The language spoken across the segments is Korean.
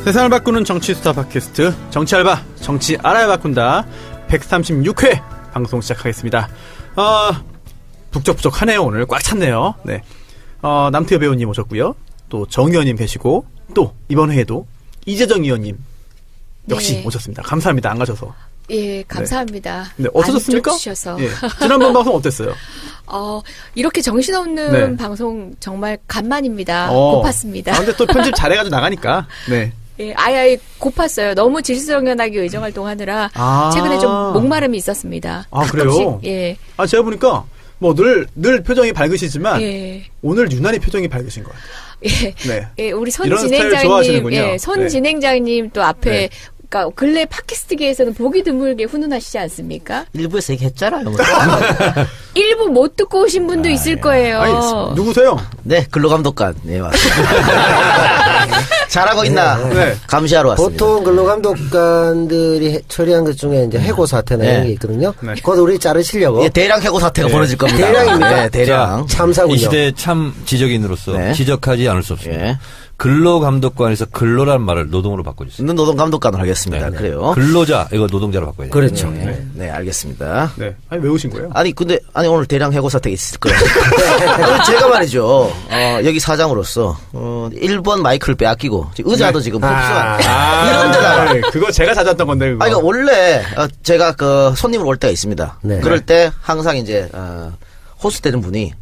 세상을 바꾸는 정치 수다 팟캐스트 정치 알바 정치 알아야 바꾼다 136회 방송 시작하겠습니다. 북적북적하네요. 오늘 꽉 찼네요. 네. 남태호 배우님 오셨고요. 또 정 의원님 계시고 또 이번 회에도 이재정 의원님 역시 네. 오셨습니다. 감사합니다. 안 가셔서. 예, 감사합니다. 네, 어떠셨습니까? 예, 지난번 방송 어땠어요? 이렇게 정신없는 네. 방송 정말 간만입니다. 고팠습니다. 근데 또 편집 잘해가지고 나가니까. 네. 예, 아예 고팠어요. 너무 질서정연하게 의정활동하느라 최근에 좀 목마름이 있었습니다. 그래요? 가끔씩, 예. 제가 보니까 뭐 늘 표정이 밝으시지만 예. 오늘 유난히 표정이 밝으신 것 같아요. 예. 네. 예, 우리 손 이런 스타일 진행자님, 좋아하시는군요. 예, 손 네. 진행자님 또 앞에 네. 그러니까 근래 팟캐스트계에서는 보기 드물게 훈훈하시지 않습니까? 일부에서 얘기했잖아요. 일부 못 듣고 오신 분도 있을 거예요. 아니, 누구세요? 네, 근로감독관. 네, 맞습니다. 잘하고 있나? 네. 감시하러 왔습니다. 보통 근로감독관들이 처리한 것 중에 이제 해고 사태나 네. 이런 게 있거든요. 네. 그것 우리 자르시려고. 예, 대량 해고 사태가 벌어질 겁니다. 대량입니다. 네, 대량. 참사군요. 이 시대의 참 지적인으로서 네. 지적하지 않을 수 없습니다. 예. 근로감독관에서 근로란 말을 노동으로 바꿔주세요. 노동감독관을 하겠습니다. 네. 그래요. 근로자, 이거 노동자로 바꿔야 돼요. 그렇죠. 네, 알겠습니다. 네. 왜 오신 거예요? 아니, 근데, 오늘 대량 해고 사태가 있을 거예요. 오늘 제가 말이죠. 여기 사장으로서, 1번 마이크를 빼앗기고, 의자도 지금 폭소한. 이런 데다가. 그거 제가 찾았던 건데, 그거. 그러니까 원래, 제가 손님을 올 때가 있습니다. 네. 그럴 때 항상 이제, 호스트 되는 분이,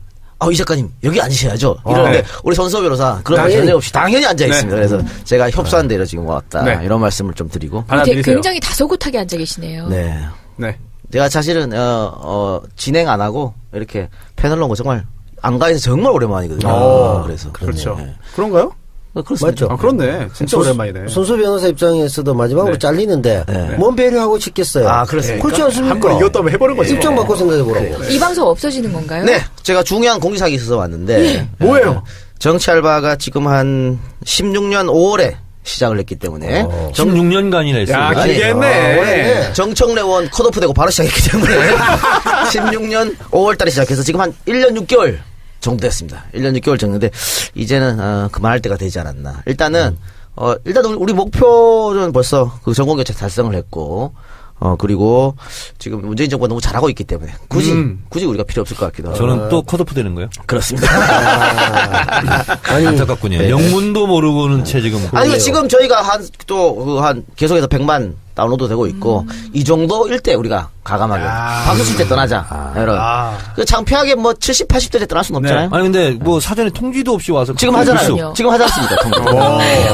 이 작가님, 여기 앉으셔야죠. 이러는데, 네. 우리 손수호 변호사, 그런 거 전혀 없이 당연히 앉아있습니다. 네. 그래서 제가 협소한 데로 지금 왔다. 네. 이런 말씀을 좀 드리고. 받아들이세요. 굉장히 다소곳하게 앉아 계시네요. 네. 네. 제가 사실은, 진행 안 하고, 이렇게 패널 놓은 거 정말, 안가에서 정말 오랜만이거든요. 그래서. 그렇죠. 네. 그런가요? 그렇습니다. 맞죠. 그렇네. 진짜 오랜만이네. 손수 변호사 입장에서도 마지막으로 네. 잘리는데 네. 뭔 배려하고 싶겠어요. 그렇습니까? 그렇지 않습니까? 한번 이겼다면 해보는 거죠. 입장 바꿔 생각해보라고. 이 방송 없어지는 건가요? 네. 제가 중요한 공지사항이 있어서 왔는데. 뭐예요? 정치 알바가 지금 한 16년 5월에 시작을 했기 때문에. 16년간이나 했어요. 야, 길게 했네. 네. 정청래원 컷오프 되고 바로 시작했기 때문에 16년 5월 달에 시작해서 지금 한 1년 6개월 정도 됐습니다. 1년 6개월 정도인데 이제는 그만할 때가 되지 않았나. 일단은 우리 목표는 벌써 그 전공교체 달성을 했고 그리고 지금 문재인 정부가 너무 잘하고 있기 때문에 굳이 우리가 필요 없을 것 같기도 하고. 저는 또 컷오프 되는 거예요? 그렇습니다. 안타깝군요. 네. 영문도 모르고는 채 지금. 아니 지금 저희가 한 계속해서 100만 다운로드 되고 있고 이 정도일 때 우리가 가감하게 박수 칠 때 떠나자. 이런. 그 창피하게 뭐 70, 80대에 떠날 수는 없잖아요. 아니 근데 뭐 사전에 통지도 없이 와서 지금 그걸 하잖아요. 글쎄요. 지금 하지 않습니다. 통지.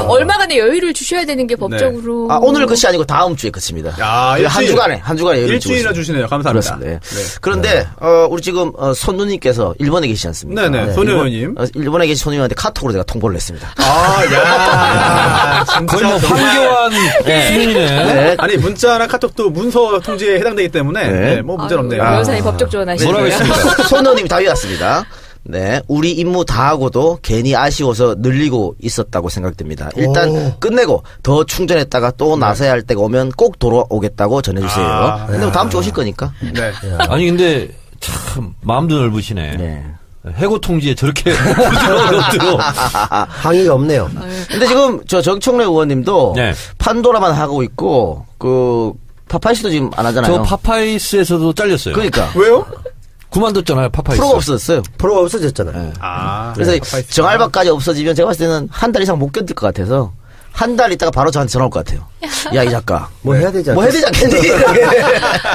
얼마간의 여유를 주셔야 되는 게 법적으로. 오늘 끝이 아니고 다음 주에 끝입니다. 야, 한 주간에 여유를 주고 일주일이나 있습니다. 주시네요. 감사합니다. 그렇습니다. 그런데 우리 지금 손 누님께서 일본에 계시지 않습니까? 네네. 손 의원님. 일본에 계신 손 의원한테 카톡으로 제가 통보를 했습니다. 야, 거의 뭐 황교안 수준이네. 네. 아니 문자나 카톡도 문서 통지에 해당되기 때문에 네. 뭐 문제는 없네요. 변호사님 법적 조언하시네요. 뭐라고 했습니까? 손 의원님이 답이 왔습니다. 네, 우리 임무 다 하고도 괜히 아쉬워서 늘리고 있었다고 생각됩니다. 일단 끝내고 더 충전했다가 또 나서야 할 때가 오면 꼭 돌아오겠다고 전해주세요. 근데 뭐 다음 주 오실 거니까. 네. 아니 근데 참 마음도 넓으시네. 네. 해고 통지에 저렇게 부드러운 것들로. 항의가 없네요. 근데 지금 저 정청래 의원님도 네. 판도라만 하고 있고 파파이스도 지금 안 하잖아요. 저 파파이스에서도 잘렸어요. 그러니까 왜요? 그만뒀잖아요, 파파이스. 프로가 없어졌어요. 프로가 없어졌잖아요. 그래서 파파이스가. 정알바까지 없어지면 제가 봤을 때는 한 달 이상 못 견딜 것 같아서 한 달 있다가 바로 저한테 전화 올 것 같아요. 야, 이 작가. 뭐 해야 되지 뭐 해야 되지 않겠니?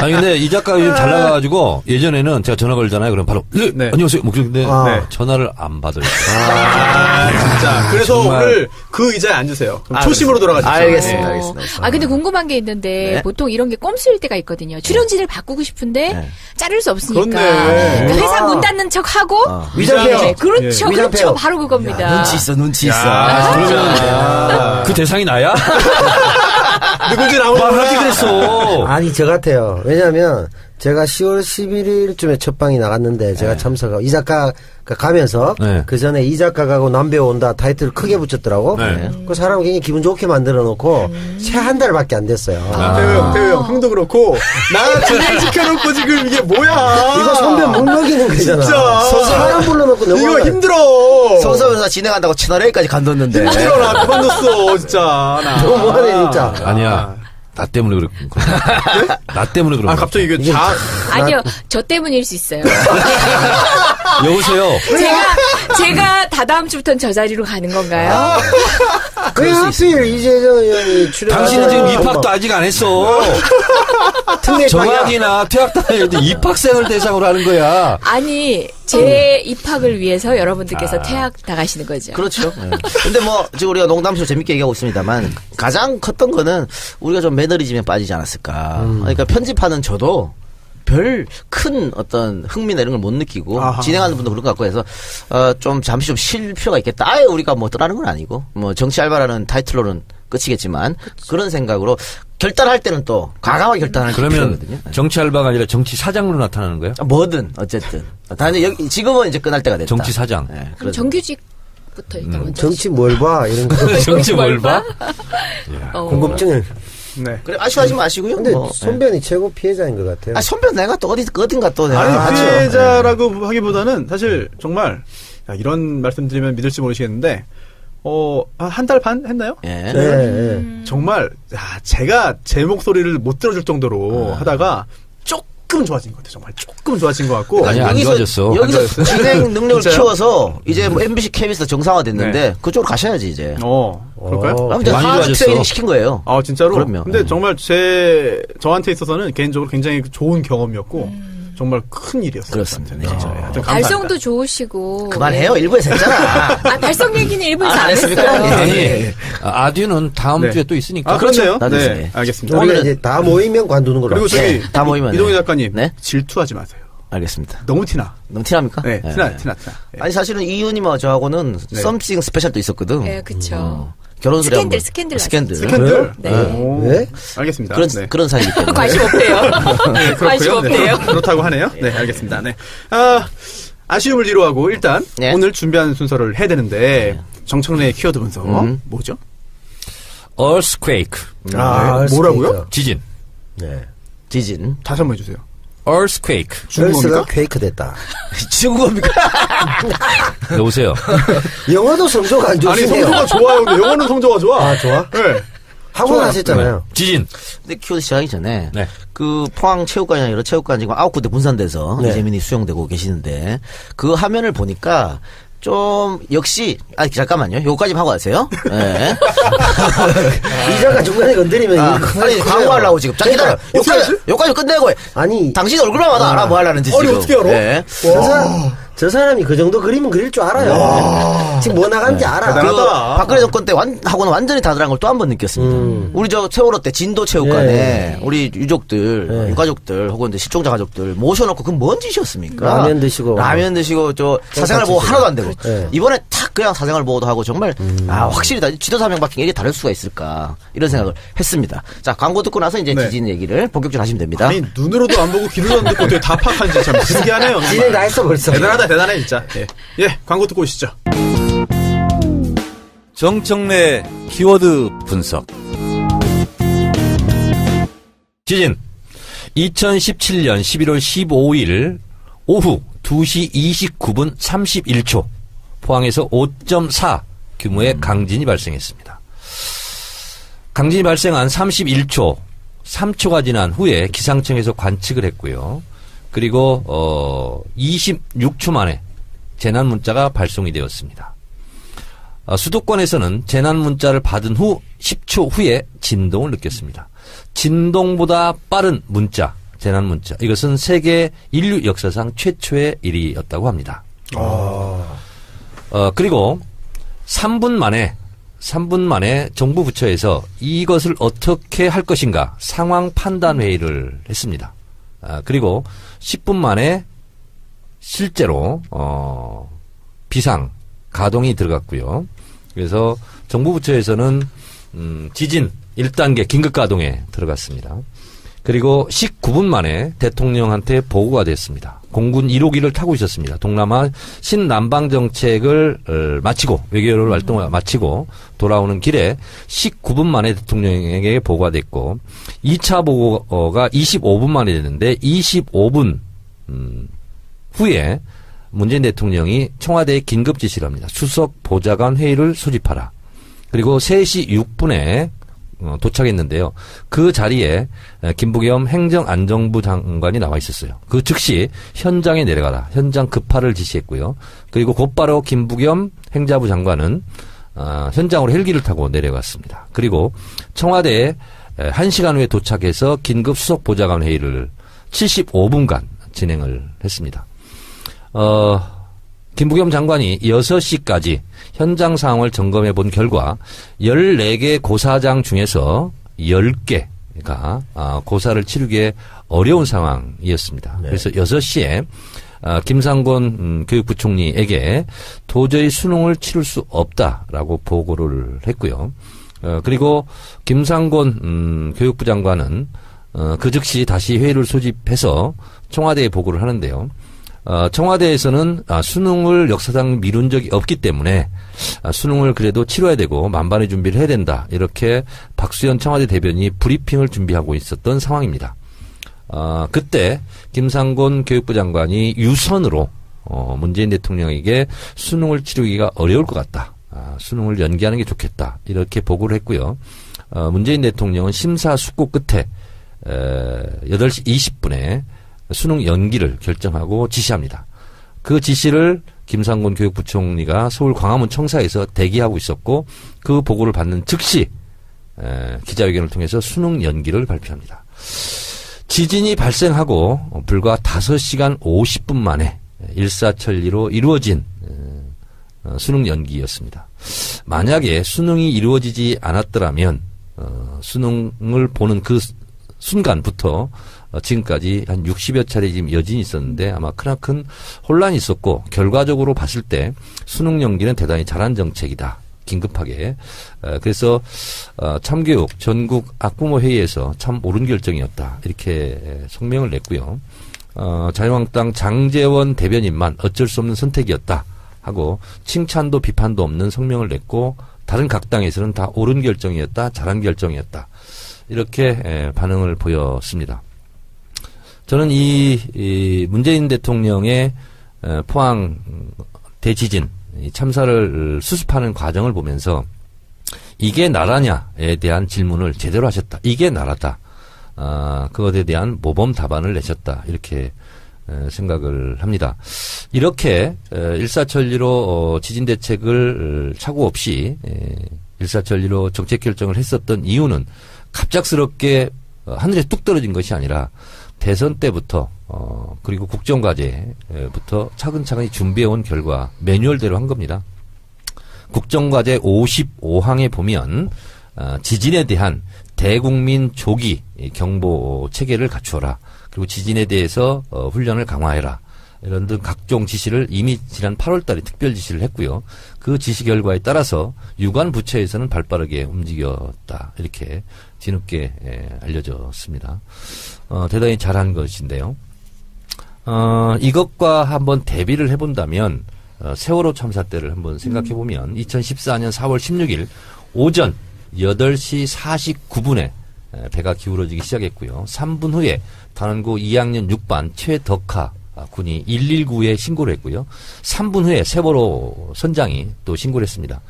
아니 근데 이 작가가 요즘 잘 나가가지고 예전에는 제가 전화 걸잖아요. 그럼 바로 네. 안녕하세요. 목소리인데 네. 전화를 안 받아요. 진짜. 그래서 정말. 오늘 그 의자에 앉으세요. 그럼 초심으로 돌아가시죠. 알겠습니다. 네. 알겠습니다. 근데 궁금한 게 있는데 네. 보통 이런 게 꼼수일 때가 있거든요. 출연진을 바꾸고 싶은데 네. 자를 수 없으니까. 그렇네. 그러니까 회사 문 닫는 척 하고. 위장해요. 네, 그렇죠, 예. 그렇죠. 위장해요. 바로 그겁니다. 눈치 있어. 그러면 그 대상이 나야? 누군지 나오는 말하지 그랬어. 아니 저 같아요. 왜냐하면 제가 10월 11일쯤에 첫 방이 나갔는데 제가 네. 참석하고 이 작가 가면서 네. 그 전에 이 작가가고 남배우 온다 타이틀을 크게 붙였더라고. 네. 그 사람 굉장히 기분 좋게 만들어 놓고 채 한 달밖에 안 됐어요. 태우 형, 형도 그렇고 나 진행시켜놓고 지금 이게 뭐야? 이거 선배 못 먹이는 거잖아. 진짜. 사람 불러놓고 너무 이거 힘들어. 성서면서 진행한다고 채널A까지 간뒀는데. 힘들어 나 그만뒀어 진짜. 나. 너무하네 진짜. 아니야. 나 때문에 그런 거야. 나 때문에 그런 거야. 아 갑자기 이게 다 아니요, 저 때문일 수 있어요. 여보세요. 제가 다다음 주부터는 저 자리로 가는 건가요? 왜 하필 이재정 의원이 출연? 당신은 지금 입학도 아직 안 했어. 정학이나 퇴학도 안 했는데 입학생을 대상으로 하는 거야. 아니, 제 입학을 위해서 여러분들께서 퇴학 당하시는 거죠. 그렇죠. 네. 근데 뭐, 지금 우리가 농담식으로 재밌게 얘기하고 있습니다만, 가장 컸던 거는 우리가 좀 매너리즘에 빠지지 않았을까. 그러니까 편집하는 저도 별 큰 어떤 흥미나 이런 걸 못 느끼고, 아하. 진행하는 분도 그런 것 같고 해서, 좀 잠시 좀 쉴 필요가 있겠다. 아예 우리가 뭐 떠나는 건 아니고, 뭐 정치 알바라는 타이틀로는 끝이겠지만, 그런 생각으로 결단할 때는 또 과감하게 결단할 그러면 필요거든요. 정치 알바가 아니라 정치 사장으로 나타나는 거예요? 뭐든, 어쨌든. 단지 여기, 지금은 이제 끝날 때가 됐다. 정치 사장. 네, 그럼 그래서. 정규직부터 일단 먼저. 정치 뭘 봐 이런 거. 정치 뭘 봐? 궁금증을. 네. 그래, 아쉬워하지 마시고요. 근데 뭐. 손변이 최고 피해자인 것 같아요. 아, 선배 내가 또 어딘가 또 내가 아니 같이 피해자라고 하기보다는 사실 정말 야, 이런 말씀드리면 믿을지 모르시겠는데 한 달 반 했나요? 예. 네. 정말 제가 제 목소리를 못 들어줄 정도로 하다가 조금 좋아진 것 같아요. 정말 조금 좋아진 것 같고 아니, 안 좋아졌어. 여기서 진행 능력을 진짜요? 키워서 이제 뭐 MBC KBS도 정상화됐는데 그쪽으로 가셔야지 이제. 그럴까요? 그럼 이제 많이 하드 좋아졌어. 트레이닝 시킨 거예요. 아 진짜로? 그럼요. 근데 정말 저한테 있어서는 개인적으로 굉장히 좋은 경험이었고 정말 큰 일이었어요. 그렇습니다. 저한테는 진짜. 네. 하여튼 감사합니다. 발성도 좋으시고. 그만해요. 일부에서 했잖아. 아, 발성 얘기는 일부에서 안 안 했습니까? 했어요. 예. 아니, 아듀는 다음 네. 주에 또 있으니까. 아 그렇네요. 나도 네, 있어요. 알겠습니다. 우리가 오늘은- 이제 다 모이면 관두는 걸로. 그리고 저기 다 모이면 이동희 작가님 네? 질투하지 마세요. 알겠습니다. 너무 티나. 너무 티납니까? 네, 예. 티나. 예. 아니 사실은 이윤이와 저하고는 네. 썸씽 스페셜도 있었거든. 네, 그쵸. 결혼 소리 한번. 스캔들 스캔들. 스캔들. 네. 오, 왜? 알겠습니다. 그런 네. 그런 사이기 때문에. 관심 없대요. 네, 관심 그렇고요. 네, 없대요. 그렇다고 하네요. 네, 알겠습니다. 네. 아쉬움을 뒤로하고 일단 네. 오늘 준비한 순서를 해야 되는데 정청래의 키워드 분석 뭐죠? earthquake. 뭐라고요? 지진. 네. 지진. 다시 한번 해주세요. earthquake. 헬스가 중국어입니까? 퀘이크 됐다. 중국어입니까? 여보세요. 영어도 성조가 안 아니 좋으시네요. 성조가 좋아요. 근데 영어는 성조가 좋아. 아, 좋아? 네. 학원 하셨잖아요. 지진. 근데 키워드 시작하기 전에 네. 그 포항 체육관이나 여러 체육관 지금 9군데 분산돼서 네. 이재민이 수용되고 계시는데 그 화면을 보니까 좀 역시 잠깐만요. 요거까지 하고 가세요. 네. 이자가 중간에 건드리면 아, 이거 아니 광고하려고 지금. 자 기다려. 요까지 끝내고 해. 아니 당신 얼굴만 봐도 알아 뭐 하려는지 아니, 지금. 어떻게 알아? 네. 저 사람이 그 정도 그림은 그릴 줄 알아요. 지금 뭐 나간지 알아. 그 대단하다. 박근혜 정권 때 하고는 완전히 다르다는 걸 또 한 번 느꼈습니다. 우리 저 세월호 때 진도 체육관에 예. 우리 유족들, 유가족들 혹은 이제 실종자 가족들 모셔놓고 그건 뭔 짓이었습니까? 라면 드시고 저 사생활 보호 하나도 안 되고 예. 이번에 탁 그냥 사생활 보호도 하고 정말 확실히 지도사 명밖에 이게 다를 수가 있을까 이런 생각을 했습니다. 자 광고 듣고 나서 이제 네. 지진 얘기를 본격적으로 하시면 됩니다. 아니 눈으로도 안 보고 귀로도 안 듣고 어떻게 다 파악하는지 참 신기하네요. 진행 다 했어 벌써. 대단해 진짜. 예, 광고 듣고 오시죠. 정청래 키워드 분석. 지진. 2017년 11월 15일 오후 2시 29분 31초 포항에서 5.4 규모의 강진이 발생했습니다. 강진이 발생한 31초, 3초가 지난 후에 기상청에서 관측을 했고요. 그리고 26초 만에 재난 문자가 발송이 되었습니다. 수도권에서는 재난 문자를 받은 후 10초 후에 진동을 느꼈습니다. 진동보다 빠른 문자, 재난 문자. 이것은 세계 인류 역사상 최초의 일이었다고 합니다. 그리고 3분 만에 정부 부처에서 이것을 어떻게 할 것인가 상황 판단 회의를 했습니다. 그리고 10분 만에 실제로 비상 가동이 들어갔고요. 그래서 정부 부처에서는 지진 1단계 긴급 가동에 들어갔습니다. 그리고 19분 만에 대통령한테 보고가 됐습니다. 공군 1호기를 타고 있었습니다. 동남아 신남방 정책을 마치고 외교를 활동을 마치고 돌아오는 길에 19분 만에 대통령에게 보고가 됐고 2차 보고가 25분 만에 됐는데 25분 후에 문재인 대통령이 청와대에 긴급 지시를 합니다. 수석 보좌관 회의를 소집하라. 그리고 3시 6분에 도착했는데요. 그 자리에 김부겸 행정안전부 장관이 나와 있었어요. 그 즉시 현장에 내려가라. 현장 급파를 지시했고요. 그리고 곧바로 김부겸 행자부 장관은 현장으로 헬기를 타고 내려갔습니다. 그리고 청와대에 1시간 후에 도착해서 긴급 수석 보좌관 회의를 75분간 진행을 했습니다. 김부겸 장관이 6시까지 현장 상황을 점검해 본 결과 14개 고사장 중에서 10개가 고사를 치르기에 어려운 상황이었습니다. 네. 그래서 6시에 김상곤 교육부총리에게 도저히 수능을 치를 수 없다라고 보고를 했고요. 그리고 김상곤 교육부 장관은 그 즉시 다시 회의를 소집해서 청와대에 보고를 하는데요. 청와대에서는 수능을 역사상 미룬 적이 없기 때문에 수능을 그래도 치러야 되고 만반의 준비를 해야 된다. 이렇게 박수현 청와대 대변인이 브리핑을 준비하고 있었던 상황입니다. 그때 김상곤 교육부 장관이 유선으로 문재인 대통령에게 수능을 치르기가 어려울 것 같다. 수능을 연기하는 게 좋겠다. 이렇게 보고를 했고요. 문재인 대통령은 심사숙고 끝에 8시 20분에 수능 연기를 결정하고 지시합니다. 그 지시를 김상곤 교육부총리가 서울 광화문 청사에서 대기하고 있었고 그 보고를 받는 즉시 기자회견을 통해서 수능 연기를 발표합니다. 지진이 발생하고 불과 5시간 50분 만에 일사천리로 이루어진 수능 연기였습니다. 만약에 수능이 이루어지지 않았더라면 수능을 보는 그 순간부터 지금까지 한 60여 차례 지금 여진이 있었는데 아마 크나큰 혼란이 있었고 결과적으로 봤을 때 수능 연기는 대단히 잘한 정책이다. 긴급하게. 그래서 참교육 전국 학부모 회의에서 참 옳은 결정이었다. 이렇게 성명을 냈고요. 자유한국당 장제원 대변인만 어쩔 수 없는 선택이었다 하고 칭찬도 비판도 없는 성명을 냈고 다른 각 당에서는 다 옳은 결정이었다. 잘한 결정이었다. 이렇게 반응을 보였습니다. 저는 이 문재인 대통령의 포항 대지진 참사를 수습하는 과정을 보면서 이게 나라냐에 대한 질문을 제대로 하셨다. 이게 나라다. 그것에 대한 모범 답안을 내셨다. 이렇게 생각을 합니다. 이렇게 일사천리로 지진 대책을 착오 없이 일사천리로 정책 결정을 했었던 이유는 갑작스럽게 하늘에 뚝 떨어진 것이 아니라 대선 때부터 그리고 국정과제부터 차근차근히 준비해온 결과 매뉴얼대로 한 겁니다. 국정과제 55항에 보면 지진에 대한 대국민 조기 경보 체계를 갖추어라. 그리고 지진에 대해서 훈련을 강화해라. 이런 등 각종 지시를 이미 지난 8월 달에 특별 지시를 했고요. 그 지시 결과에 따라서 유관 부처에서는 발빠르게 움직였다. 이렇게 뒤늦게 알려졌습니다. 대단히 잘한 것인데요. 이것과 한번 대비를 해본다면 세월호 참사 때를 한번 생각해보면 2014년 4월 16일 오전 8시 49분에 배가 기울어지기 시작했고요. 3분 후에 단원고 2학년 6반 최덕하 군이 119에 신고를 했고요. 3분 후에 세월호 선장이 또 신고를 했습니다.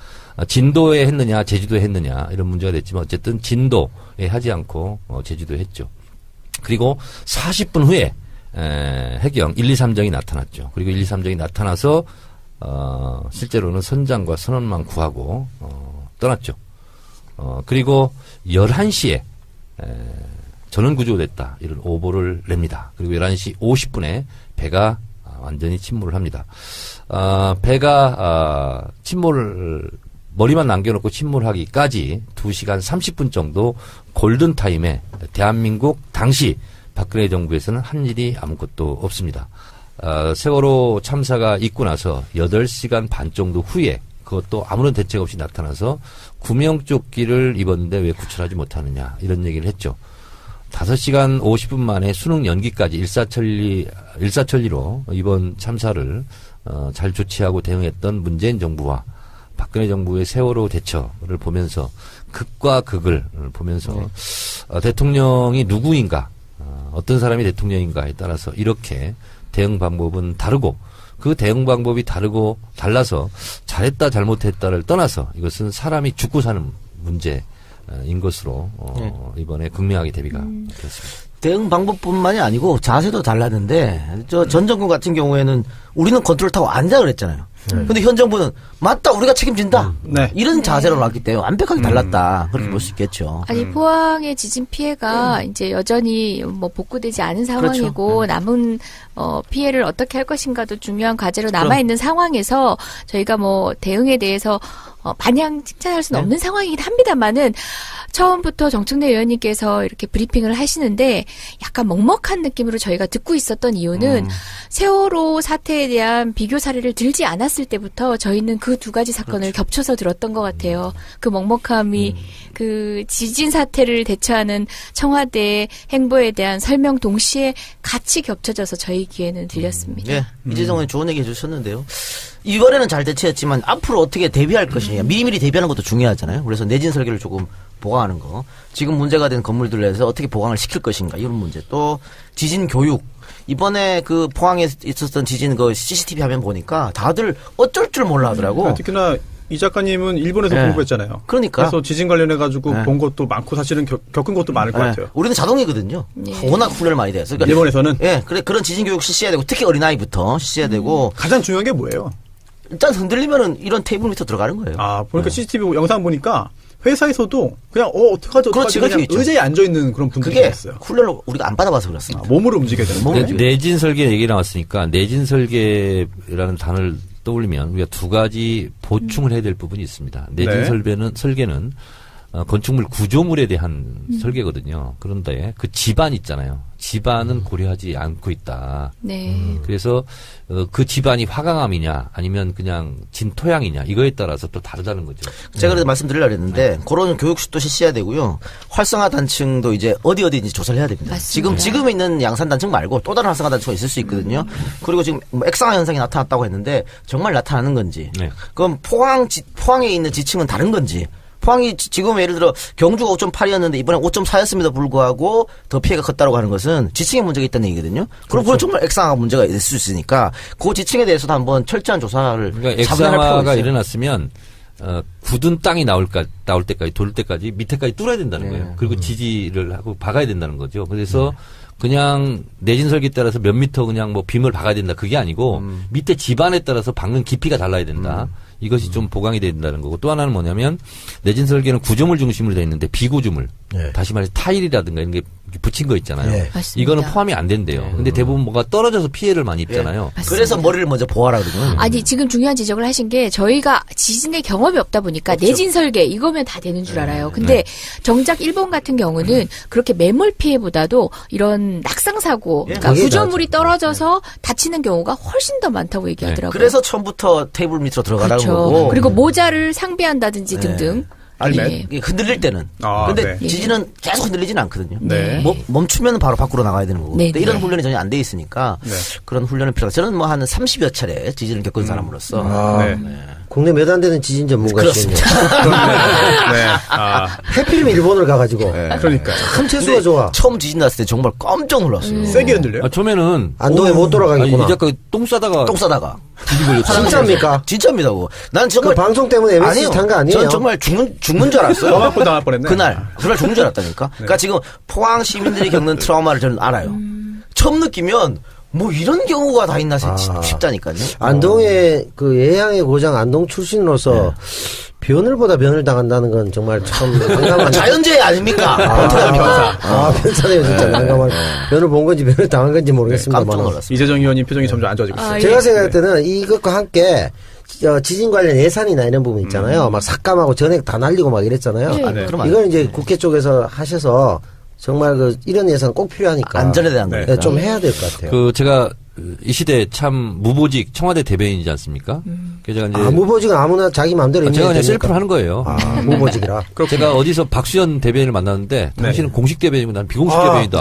진도에 했느냐 제주도에 했느냐 이런 문제가 됐지만 어쨌든 진도에 하지 않고 제주도에 했죠. 그리고 40분 후에 해경 1, 2, 3정이 나타났죠. 그리고 1, 2, 3정이 나타나서 실제로는 선장과 선원만 구하고 떠났죠. 그리고 11시에 전원 구조됐다. 이런 오보를 냅니다. 그리고 11시 50분에 배가 완전히 침몰을 합니다. 배가 침몰을 머리만 남겨놓고 침몰하기까지 2시간 30분 정도 골든타임에 대한민국 당시 박근혜 정부에서는 한 일이 아무것도 없습니다. 세월호 참사가 있고 나서 8시간 반 정도 후에 그것도 아무런 대책 없이 나타나서 구명조끼를 입었는데 왜 구출하지 못하느냐 이런 얘기를 했죠. 5시간 50분 만에 수능 연기까지 일사천리로 이번 참사를 잘 조치하고 대응했던 문재인 정부와 박근혜 정부의 세월호 대처를 보면서 극과 극을 보면서 대통령이 누구인가, 어떤 사람이 대통령인가에 따라서 이렇게 대응 방법은 다르고 그 대응 방법이 다르고 달라서 잘했다 잘못했다를 떠나서 이것은 사람이 죽고 사는 문제인 것으로 이번에 극명하게 대비가 되었습니다. 대응 방법뿐만이 아니고 자세도 달랐는데 전 정부 같은 경우에는 우리는 컨트롤 타워 앉아 그랬잖아요. 근데 현 정부는 맞다 우리가 책임진다. 네. 이런 자세로 나왔기 때문에 완벽하게 달랐다. 그렇게 볼 수 있겠죠. 아니 포항의 지진 피해가 이제 여전히 뭐 복구되지 않은 상황이고 그렇죠. 남은 피해를 어떻게 할 것인가도 중요한 과제로 남아 있는 상황에서 저희가 뭐 대응에 대해서 마냥 칭찬할 수는 없는 상황이긴 합니다만은 처음부터 정청래 의원님께서 이렇게 브리핑을 하시는데 약간 먹먹한 느낌으로 저희가 듣고 있었던 이유는 세월호 사태에 대한 비교 사례를 들지 않았을 때부터 저희는 그 두 가지 사건을 겹쳐서 들었던 것 같아요. 그 먹먹함이 그 지진 사태를 대처하는 청와대의 행보에 대한 설명 동시에 같이 겹쳐져서 저희 귀에는 들렸습니다. 예, 이재정 의원 좋은 얘기 해주셨는데요. 이번에는 잘 대처했지만 앞으로 어떻게 대비할 것이냐. 미리미리 대비하는 것도 중요하잖아요. 그래서 내진 설계를 조금 보강하는 거. 지금 문제가 된 건물들에 대해서 어떻게 보강을 시킬 것인가. 이런 문제. 또 지진 교육. 이번에 그 포항에 있었던 지진 그 CCTV 화면 보니까 다들 어쩔 줄 몰라 하더라고. 특히나 이 작가님은 일본에서 공부했잖아요. 그러니까. 그래서 지진 관련해가지고 본 것도 많고 사실은 겪은 것도 많을 것 같아요. 우리는 자동이거든요. 워낙 훈련을 많이 돼서. 그러니까 일본에서는? 예, 그런 지진 교육 실시해야 되고 특히 어린아이부터 실시해야 되고. 가장 중요한 게 뭐예요? 일단 흔들리면은 이런 테이블 밑으로 들어가는 거예요. 아, 보니까 CCTV 영상 보니까 회사에서도 그냥 어떡하지 그냥 의자에 앉아있는 그런 분들이 그게 있어요. 훈련을 우리가 안 받아봐서 그렇습니다. 몸으로 움직여야 되는 내진 설계 얘기 나왔으니까 내진 설계라는 단어를 떠올리면 우리가 두 가지 보충을 해야 될 부분이 있습니다. 내진 설계는 건축물 구조물에 대한 설계거든요. 그런데 그 집안 있잖아요. 집안은 고려하지 않고 있다. 네. 그래서 그 집안이 화강암이냐 아니면 그냥 진토양이냐 이거에 따라서 또 다르다는 거죠. 제가 그래서 말씀드리려고 했는데 그런 교육도 실시해야 되고요. 활성화 단층도 이제 어디인지 조사를 해야 됩니다. 맞습니다. 지금 있는 양산 단층 말고 또 다른 활성화 단층이 있을 수 있거든요. 그리고 지금 뭐 액상화 현상이 나타났다고 했는데 정말 나타나는 건지. 네. 그럼 포항에 있는 지층은 다른 건지. 포항이 지금 예를 들어 경주가 5.8이었는데 이번에 5.4였음에도 불구하고 더 피해가 컸다고 하는 것은 지층에 문제가 있다는 얘기거든요. 그럼 그건 정말 액상화가 문제가 있을 수 있으니까 그 지층에 대해서도 한번 철저한 조사를 그러니까 액상화가 일어났으면 굳은 땅이 나올 때까지 돌 때까지 밑에까지 뚫어야 된다는 거예요. 그리고 지지를 하고 박아야 된다는 거죠. 그래서 그냥 내진 설계에 따라서 몇 미터 그냥 뭐 빔을 박아야 된다 그게 아니고 밑에 집안에 따라서 박는 깊이가 달라야 된다. 이것이 좀 보강이 된다는 거고 또 하나는 뭐냐면 내진 설계는 구조물 중심으로 되어 있는데 비구조물 다시 말해서 타일이라든가 이런 게 붙인 거 있잖아요. 이거는 포함이 안 된대요. 근데 대부분 뭐가 떨어져서 피해를 많이 입잖아요. 그래서 머리를 먼저 보아라 그러거든요. 아니 지금 중요한 지적을 하신 게 저희가 지진의 경험이 없다 보니까 내진 설계 이거면 다 되는 줄 알아요. 근데 정작 일본 같은 경우는 그렇게 매몰 피해보다도 이런 낙상 사고, 그러니까 구조물이 떨어져서 다치는 경우가 훨씬 더 많다고 얘기하더라고요. 그래서 처음부터 테이블 밑으로 들어가라는 그렇죠. 거고. 그리고 모자를 상비한다든지 등등. 흔들릴 때는. 근데 지진은 계속 흔들리지는 않거든요. 멈추면 바로 밖으로 나가야 되는 거고. 근데 이런 훈련이 전혀 안 돼 있으니까 그런 훈련은 필요하다. 저는 뭐 한 30여 차례 지진을 겪은 사람으로서. 국내 몇 안 되는 지진 전문가시네요. 해필이면 일본을 가가지고. 그러니까. 참 재수가 좋아. 처음 지진 났을 때 정말 깜짝 놀랐어요. 세게 흔들려요? 처음에는 안동에 못 돌아가겠구나. 이 작가 똥 싸다가. 진짜입니까? 진짜입니다. 난 정말. 그 방송 때문에 MSG 탄 거 아니에요? 저는 정말 죽는 줄 알았어요. 영화고 당할 뻔했네. 그날 죽는 줄 알았다니까. 그러니까 지금 포항 시민들이 겪는 트라우마를 저는 알아요. 처음 느끼면 뭐 이런 경우가 다 있나 싶다니까요. 안동의 그 예향의 고장 안동 출신으로서 변을보다 변을 당한다는 건 정말 참 난감한. 자연재해 아닙니까? 변사네요 진짜 난감한. 변을 본 건지 변을 당한 건지 모르겠습니다만. 깜짝 놀랐습니다. 이재정 의원님 표정이 점점 안 좋아지고 있어요. 제가 생각할 때는 이것과 함께 지진 관련 예산이나 이런 부분 있잖아요. 막 삭감하고 전액 다 날리고 막 이랬잖아요. 이건 이제 국회 쪽에서 하셔서 정말 이런 예산 꼭 필요하니까 안전에 대한 거 좀 해야 될 것 같아요. 제가 이 시대 참 무보직 청와대 대변인이지 않습니까? 그래서 제가 이제 무보직은 아무나 자기 마음대로 제가 이제 셀프로 하는 거예요. 무보직이라. 제가 어디서 박수현 대변인을 만났는데 당신은 공식 대변인이고 난 비공식 대변인이다.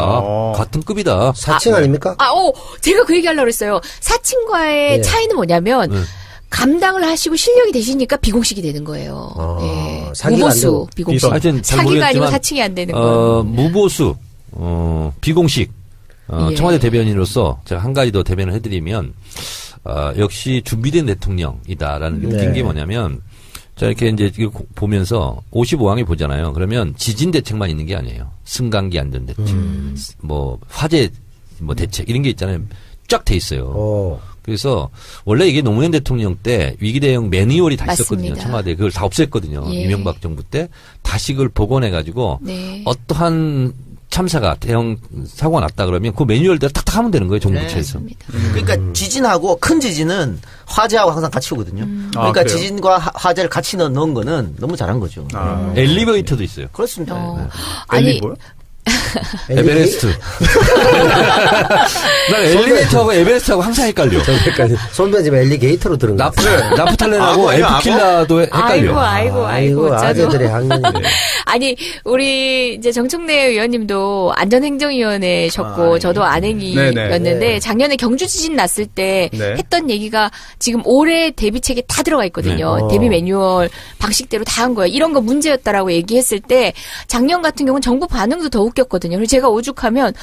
같은 급이다. 사칭 아닙니까? 제가 그 얘기하려고 그랬어요. 사칭과의 차이는 뭐냐면 감당을 하시고 실력이 되시니까 비공식이 되는 거예요. 무보수, 비공식. 하여튼 사기가 아니고 사칭이 안 되는 거예요. 무보수, 비공식. 청와대 대변인으로서 제가 한 가지 더 대변을 해드리면, 역시 준비된 대통령이다라는 게 웃긴 게 뭐냐면, 자, 이렇게 이제 보면서 55항에 보잖아요. 그러면 지진 대책만 있는 게 아니에요. 승강기 안전 대책, 뭐, 화재, 뭐 대책, 이런 게 있잖아요. 쫙 돼 있어요. 그래서 원래 이게 노무현 대통령 때 위기 대응 매뉴얼이 다 있었거든요. 맞습니다. 청와대 그걸 다 없앴거든요. 이명박 정부 때 다시 그걸 복원해가지고 어떠한 참사가 대형 사고가 났다 그러면 그 매뉴얼대로 탁탁 하면 되는 거예요. 정부처에서. 그러니까 지진하고 큰 지진은 화재하고 항상 같이 오거든요. 그러니까 지진과 화재를 같이 넣은 거는 너무 잘한 거죠. 엘리베이터도 있어요. 그렇습니다. 아니 뭐요? 에베레스트. 난 엘리베이터하고 에베레스트하고 항상 헷갈려. 손편집 엘리게이터로 들은 거. 나프탈렌하고 에프킬라도 헷갈려. 아이고. 아재들의 학년이. 아니, 우리 이제 정청래 의원님도 안전행정위원회셨고 저도 안행이였는데 작년에 경주 지진 났을 때 했던 얘기가 지금 올해 대비책에 다 들어가 있거든요. 대비 매뉴얼 방식대로 다 한 거예요. 이런 거 문제였다라고 얘기했을 때 작년 같은 경우는 정부 반응도 더 웃겼거든요. 그래서 제가 오죽하면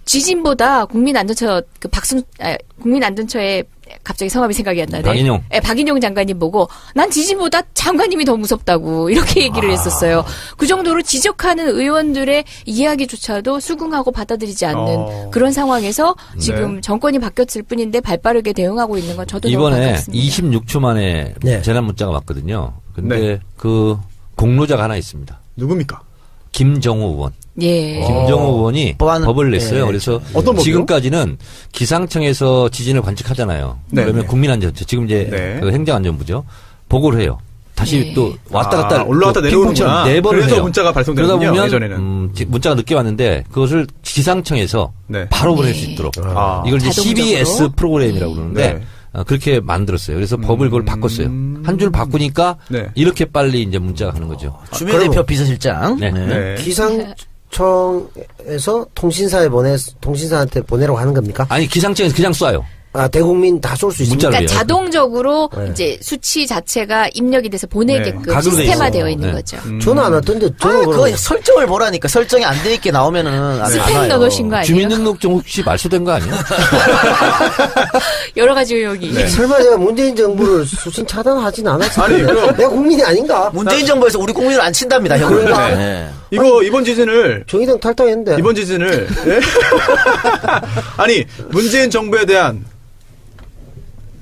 지진보다 국민안전처에 갑자기 성함이 생각이 안 나네. 박인용. 네, 박인용 장관님 보고 난 지진보다 장관님이 더 무섭다고 이렇게 얘기를 했었어요. 그 정도로 지적하는 의원들의 이야기조차도 수긍하고 받아들이지 않는 그런 상황에서 지금 정권이 바뀌었을 뿐인데 발빠르게 대응하고 있는 건 저도 너무 이번에 반갑습니다. 26초 만에 재난 문자가 왔거든요. 근데 그 공로자가 하나 있습니다. 누굽니까? 김정호 의원. 예. 김정호 의원이 법을 냈어요. 그래서 어떤 지금까지는 기상청에서 지진을 관측하잖아요. 그러면 국민안전처 지금 이제 그 행정안전부죠. 보고를 해요. 다시 또 왔다 갔다 올라왔다 내려오는구나. 4번을 그래서 해요. 문자가 발송되는군요. 그러다 보면 예전에는. 문자가 늦게 왔는데 그것을 기상청에서 바로 보낼 수 있도록 이걸 이제 CBS 프로그램이라고 그러는데 그렇게 만들었어요. 그래서 법을 그걸 바꿨어요. 한 줄 바꾸니까 이렇게 빨리 이제 문자가 가는 거죠. 주민대표 비서실장. 기상청에서 통신사한테 보내라고 하는 겁니까? 아니 기상청에서 그냥 쏴요. 대국민 다 쏠 수 있습니다. 그러니까 자동적으로 이제 수치 자체가 입력이 돼서 보내게끔 시스템화되어 있는 거죠. 저는 안 왔던데. 그거 설정을 보라니까. 설정이 안 돼 있게 나오면은 스팸 넣어놓으신 거 아니에요? 주민등록증 혹시 말소된 거 아니에요? 여러 가지 의혹이. 설마 제가 문재인 정부를 수신 차단하진 않았을 텐데. 내가 국민이 아닌가? 문재인 정부에서 우리 국민을 안 친답니다. 형. 이번 지진을 정의당 탈당했는데. 이번 지진을 아니 문재인 정부에 대한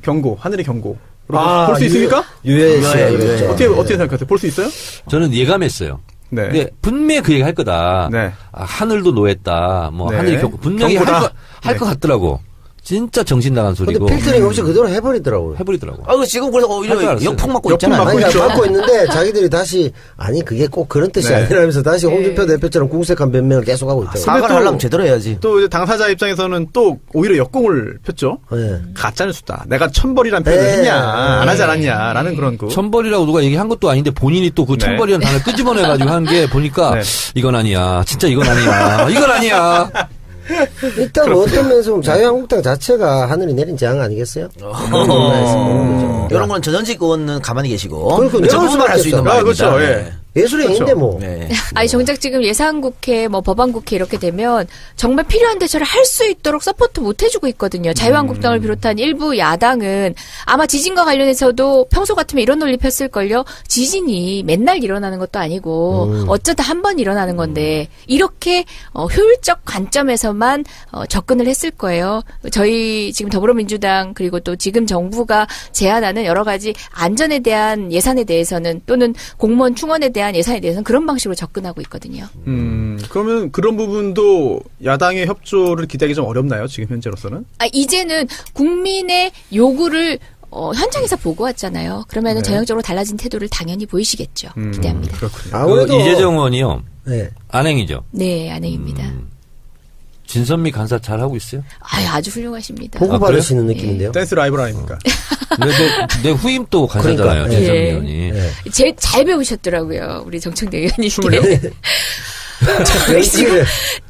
경고, 하늘의 경고. 볼 수 있습니까? 유해했어요. 어떻게 생각하세요? 볼 수 있어요? 저는 예감했어요. 근데 분명히 그 얘기 할 거다. 하늘도 노했다. 뭐 하늘이 분명히 할 것 같더라고. 진짜 정신 나간 소리고. 근데 필터링 없이 그대로 해버리더라고요. 지금 그래서 오히려 역풍 맞고 있잖아요. 맞고 있는데 자기들이 다시 그게 꼭 그런 뜻이 아니라면서 다시 홍준표 대표처럼 궁색한 변명을 계속하고 있더라고요. 사과를 하려면 제대로 해야지. 또 이제 당사자 입장에서는 또 오히려 역공을 폈죠. 가짜뉴스다. 내가 천벌이란 표현을 했냐, 안 하지 않았냐라는 그런 거. 천벌이라고 누가 얘기한 것도 아닌데 본인이 또 그 천벌이라는 단어를 끄집어내가지고 한 게 보니까 이건 아니야. 진짜 이건 아니야. 이건 아니야. 일단 어떤 면에서 자유한국당 자체가 하늘이 내린 재앙 아니겠어요? 이런 건 전현직 의원은 가만히 계시고 그러니까 정부만 할 수 있는 말입니다. 그렇죠. 예술의 인데 뭐. 아니 정작 지금 예산국회, 뭐 법안국회 이렇게 되면 정말 필요한 대처를 할 수 있도록 서포트 못 해주고 있거든요. 자유한국당을 비롯한 일부 야당은 아마 지진과 관련해서도 평소 같으면 이런 논리 폈을걸요. 지진이 맨날 일어나는 것도 아니고 어쩌다 한 번 일어나는 건데 이렇게 효율적 관점에서만 접근을 했을 거예요. 저희 지금 더불어민주당 그리고 또 지금 정부가 제안하는 여러 가지 안전에 대한 예산에 대해서는 또는 공무원 충원에 대한 예산에 대해서는 그런 방식으로 접근하고 있거든요. 그러면 그런 부분도 야당의 협조를 기대하기 좀 어렵나요? 지금 현재로서는? 이제는 국민의 요구를 현장에서 보고 왔잖아요. 그러면은 전형적으로 달라진 태도를 당연히 보이시겠죠. 기대합니다. 그렇군요. 아무래도 이재정 의원이요. 안행이죠. 네, 안행입니다. 진선미 간사 잘 하고 있어요? 아주 훌륭하십니다. 보고 받으시는 느낌인데요. 댄스 라이벌 아닙니까? 내 후임 또 간사잖아요. 그러니까, 진선미 예. 의원이. 제일 잘 배우셨더라고요. 우리 정청래 의원님. 26년. 지금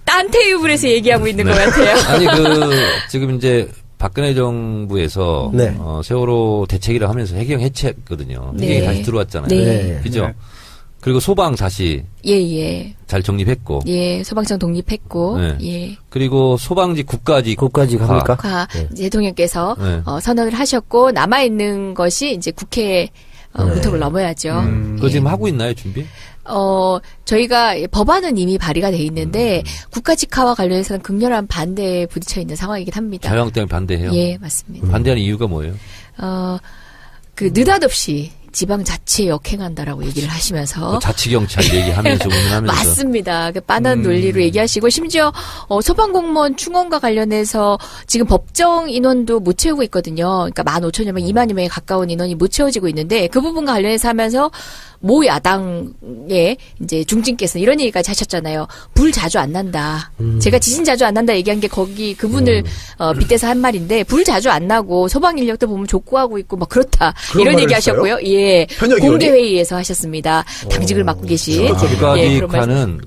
딴 테이블에서 얘기하고 있는 것 같아요. 아니 지금 이제 박근혜 정부에서 네. 세월호 대책이라 하면서 해경 해체했거든요. 네. 해경이 다시 들어왔잖아요. 네. 그죠? 네. 그리고 소방 다시 예. 잘 정립했고. 예, 소방청 독립했고. 네. 예. 그리고 소방직 국가직 합니까? 대통령께서 네. 선언을 하셨고 남아 있는 것이 이제 국회 문턱을 넘어야죠. 그거 지금 하고 있나요, 준비? 저희가 법안은 이미 발의가 돼 있는데 국가직화와 관련해서는 극렬한 반대에 부딪혀 있는 상황이긴 합니다. 자유한국당이 반대해요? 예, 맞습니다. 반대하는 이유가 뭐예요? 느닷없이 지방자치에 역행한다라고 얘기를 하시면서 자치경찰 얘기하면서 운운하면서 맞습니다. 빤한 논리로 얘기하시고 심지어 소방공무원 충원과 관련해서 지금 법정 인원도 못 채우고 있거든요. 그러니까 15,000여 명, 2만여 명에 가까운 인원이 못 채워지고 있는데 그 부분과 관련해서 하면서 모 야당의 이제 중진께서는 이런 얘기까지 하셨잖아요. 불 자주 안 난다. 제가 지진 자주 안 난다 얘기한 게 거기 그분을 빗대서 한 말인데 불 자주 안 나고 소방 인력도 보면 족구하고 있고 막 그렇다. 이런 얘기 하셨고요. 예. 공개 회의에서 하셨습니다. 당직을 맡고 계신 국가기관은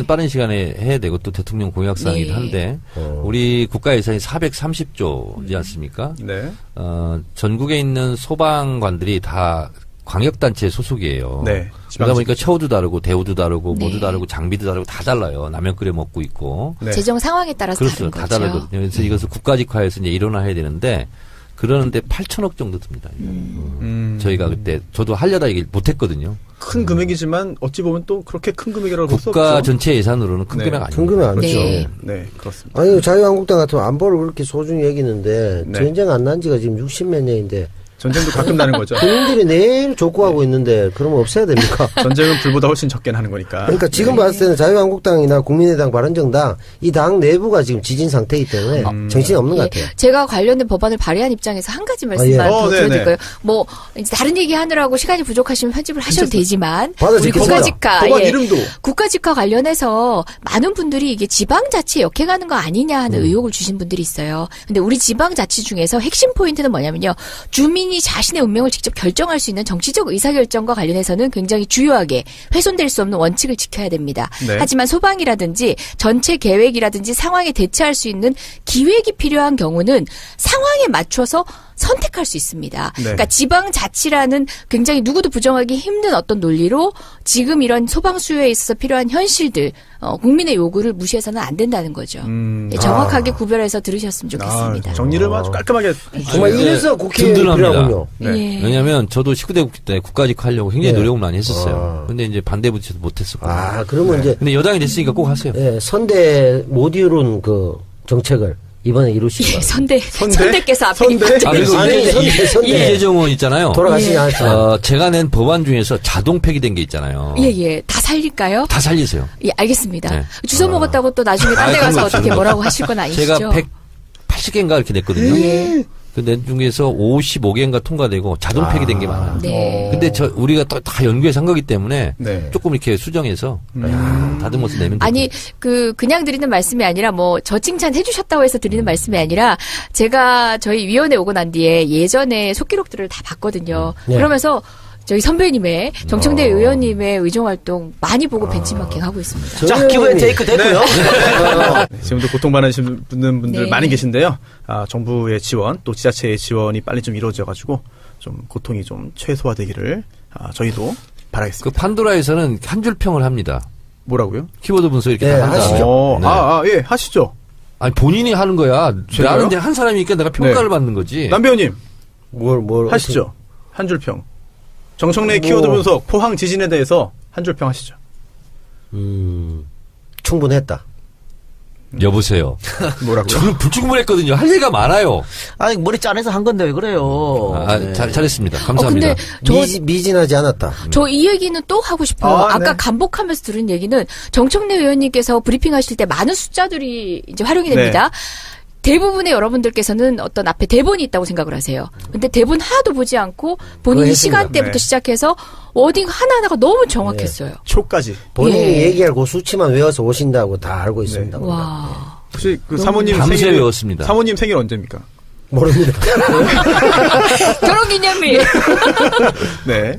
빠른 시간에 해야 되고 또 대통령 공약 사항이긴 한데 우리 국가 예산이 430조지 않습니까? 네. 전국에 있는 소방관들이 다 광역단체 소속이에요. 네. 그러다 보니까 처우도 다르고 대우도 다르고 네. 모두 다르고 장비도 다르고 다 달라요. 라면 끓여 먹고 있고. 네. 재정 상황에 따라서 그렇죠. 다른 다 거죠. 다르거든요. 그래서 이것을 국가직화해서 이제 일원화해야 되는데 그러는데 8천억 정도 듭니다. 저희가 그때 저도 하려다 얘기를 못했거든요. 큰 금액이지만 어찌 보면 또 그렇게 큰 금액이라고 볼 수 국가 없죠. 전체 예산으로는 큰 네. 금액 아니에요. 큰 금액 아니죠. 네. 네, 그렇습니다. 아니 자유한국당 같으면 안보를 그렇게 소중히 여기는데 네. 전쟁 안 난 지가 지금 60몇 년인데 전쟁도 가끔 나는 거죠. 국민들이 내일 족구하고 있는데 그러면 없애야 됩니까? 전쟁은 불보다 훨씬 적게 나는 거니까. 그러니까 지금 봤을 때는 자유한국당이나 국민의당, 바른정당 이 당 내부가 지금 지진 상태이기 때문에 정신이 없는 것 같아요. 제가 관련된 법안을 발의한 입장에서 한 가지 말씀만 예. 더 네네. 드려드릴까요? 뭐 이제 다른 얘기 하느라고 시간이 부족하시면 편집을 하셔도 되지만 우리 받아주겠습니다. 국가직화, 법안 이름도. 국가직화 관련해서 많은 분들이 이게 지방자치에 역행하는 거 아니냐 하는 의혹을 주신 분들이 있어요. 근데 우리 지방자치 중에서 핵심 포인트는 뭐냐면요. 주민이 자신의 운명을 직접 결정할 수 있는 정치적 의사결정과 관련해서는 굉장히 주요하게 훼손될 수 없는 원칙을 지켜야 됩니다. 네. 하지만 소방이라든지 전체 계획이라든지 상황에 대처할 수 있는 기획이 필요한 경우는 상황에 맞춰서 선택할 수 있습니다. 네. 그러니까 지방자치라는 굉장히 누구도 부정하기 힘든 어떤 논리로 지금 이런 소방 수요에 있어서 필요한 현실들, 국민의 요구를 무시해서는 안 된다는 거죠. 정확하게 구별해서 들으셨으면 좋겠습니다. 정리를 아주 깔끔하게. 정말 네. 이래서 국회에 든든합니다. 필요하군요. 네. 예. 왜냐하면 저도 19대 국회 때 국가직 하려고 굉장히 네. 노력을 많이 했었어요. 근데 이제 반대 부딪혀서 못했었고. 그러면 이제 근데 여당이 됐으니까 꼭 하세요. 예, 선대 못 이룬 그 정책을 이번에 이루시기 예, 바랍니다. 선대께서 앞에 선대? 앉아 그리고 아니, 선대. 이재정 의원 있잖아요. 돌아가시지 않았죠. 제가 낸 법안 중에서 자동 폐기된 게 있잖아요. 예. 다 살릴까요? 다 살리세요. 예, 알겠습니다. 네. 주워 먹었다고 또 나중에 딴 데 아이, 가서 그런 거 어떻게 없어요. 뭐라고 하실 건 아니시죠? 제가 180개인가 이렇게 냈거든요. 예. 근데 중에서 55개인가 통과되고 자동 폐기된 게 많아요. 네. 근데 우리가 또 다 연구해서 한 거기 때문에 네. 조금 이렇게 수정해서 다듬어서 내면 아니, 그냥 드리는 말씀이 아니라 저 칭찬 해주셨다고 해서 드리는 말씀이 아니라 제가 저희 위원회 오고 난 뒤에 예전에 속기록들을 다 봤거든요. 네. 그러면서 저희 선배님의 정청래 의원님의 의정활동 많이 보고 벤치마킹 하고 있습니다. 자, 기브앤테이크 됐고요. 지금도 고통받으시는 분들 네. 많이 계신데요. 정부의 지원, 또 지자체의 지원이 빨리 좀 이루어져가지고 좀 고통이 좀 최소화되기를 저희도 바라겠습니다. 그 판도라에서는 한 줄 평을 합니다. 뭐라고요? 키보드 분석 이렇게 네, 다 한다. 하시죠. 네. 예, 하시죠. 아니 본인이 하는 거야. 제가요? 나는 이제 한 사람이니까 내가 평가를 받는 거지. 남 배우님 뭘 하시죠. 한 줄 평. 정청래 키워드 분석, 포항 지진에 대해서 한 줄 평 하시죠. 충분했다. 여보세요. 뭐라고요? 저는 불충분했거든요. 할 얘기가 많아요. 아니, 머리 짜내서 한 건데 왜 그래요? 네. 잘했습니다. 감사합니다. 근데 미진하지 않았다. 저 이 얘기는 또 하고 싶어요. 아까 네. 간복하면서 들은 얘기는 정청래 의원님께서 브리핑 하실 때 많은 숫자들이 이제 활용이 됩니다. 대부분의 여러분들께서는 어떤 앞에 대본이 있다고 생각을 하세요. 근데 대본 하나도 보지 않고 본인이 했습니다. 시간대부터 네. 시작해서 워딩 하나하나가 너무 정확했어요. 초까지. 본인이 예. 얘기하고 수치만 외워서 오신다고 다 알고 있습니다. 와. 혹시 그 사모님 밤새 생일 외웠습니다. 사모님 생일 언제입니까? 모릅니다. 결혼기념일. 네.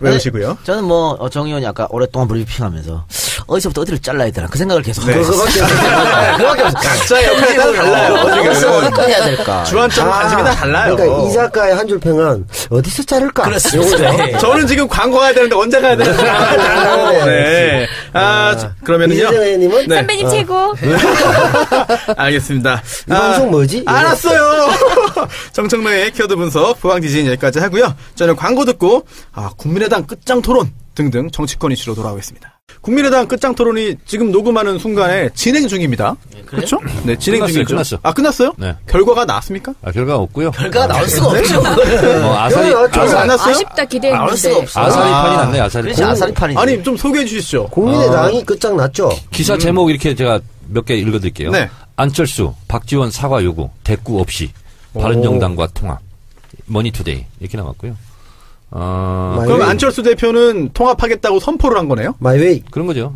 외우시고요. 저는 뭐 정 의원이 아까 오랫동안 브리핑하면서 어디서부터 어디를 잘라야 되나 그 생각을 계속 하고 그거밖에 있었어요. 그거밖에 없어요. 각자의 역할이 다 달라요. 어디서 지금. 어디까지 해야 될까? 주안점 관심이 다 달라요. 그러니까 이 작가의 한 줄 평은 어디서 자를까? 그렇습니다. 저는 지금 광고 가야 되는데 언제 가야 되나? 네. 그러면은요. 이재정 의원님은 네. 선배님 최고. 알겠습니다. 이 방송 뭐지? 알았어요. 정청래의 키워드 분석, 부황 디자인 여기까지 하고요. 저는 광고 듣고 국민의당 끝장 토론 등등 정치권 이슈로 돌아오겠습니다. 국민의당 끝장 토론이 지금 녹음하는 순간에 진행 중입니다. 그렇죠? 네, 진행 끝났어요, 중이죠. 끝났어. 끝났어요? 네. 결과가 나왔습니까? 결과가 없고요. 결과가 나올 수가 없죠. 아사리 결과 안 났어요? 아쉽다 기대했는데. 나올 수가 없어. 아사리판이 났네. 아사리판. 그렇지 아사리판이지. 아니 좀 소개해 주시죠. 국민의당이 끝장났죠. 기사 제목 이렇게 제가 몇 개 읽어드릴게요. 네. 안철수, 박지원 사과 요구, 대꾸 없이 바른정당과 통합. 머니투데이 이렇게 나왔고요. 그럼 안철수 대표는 통합하겠다고 선포를 한 거네요? 마이웨이. 그런 거죠.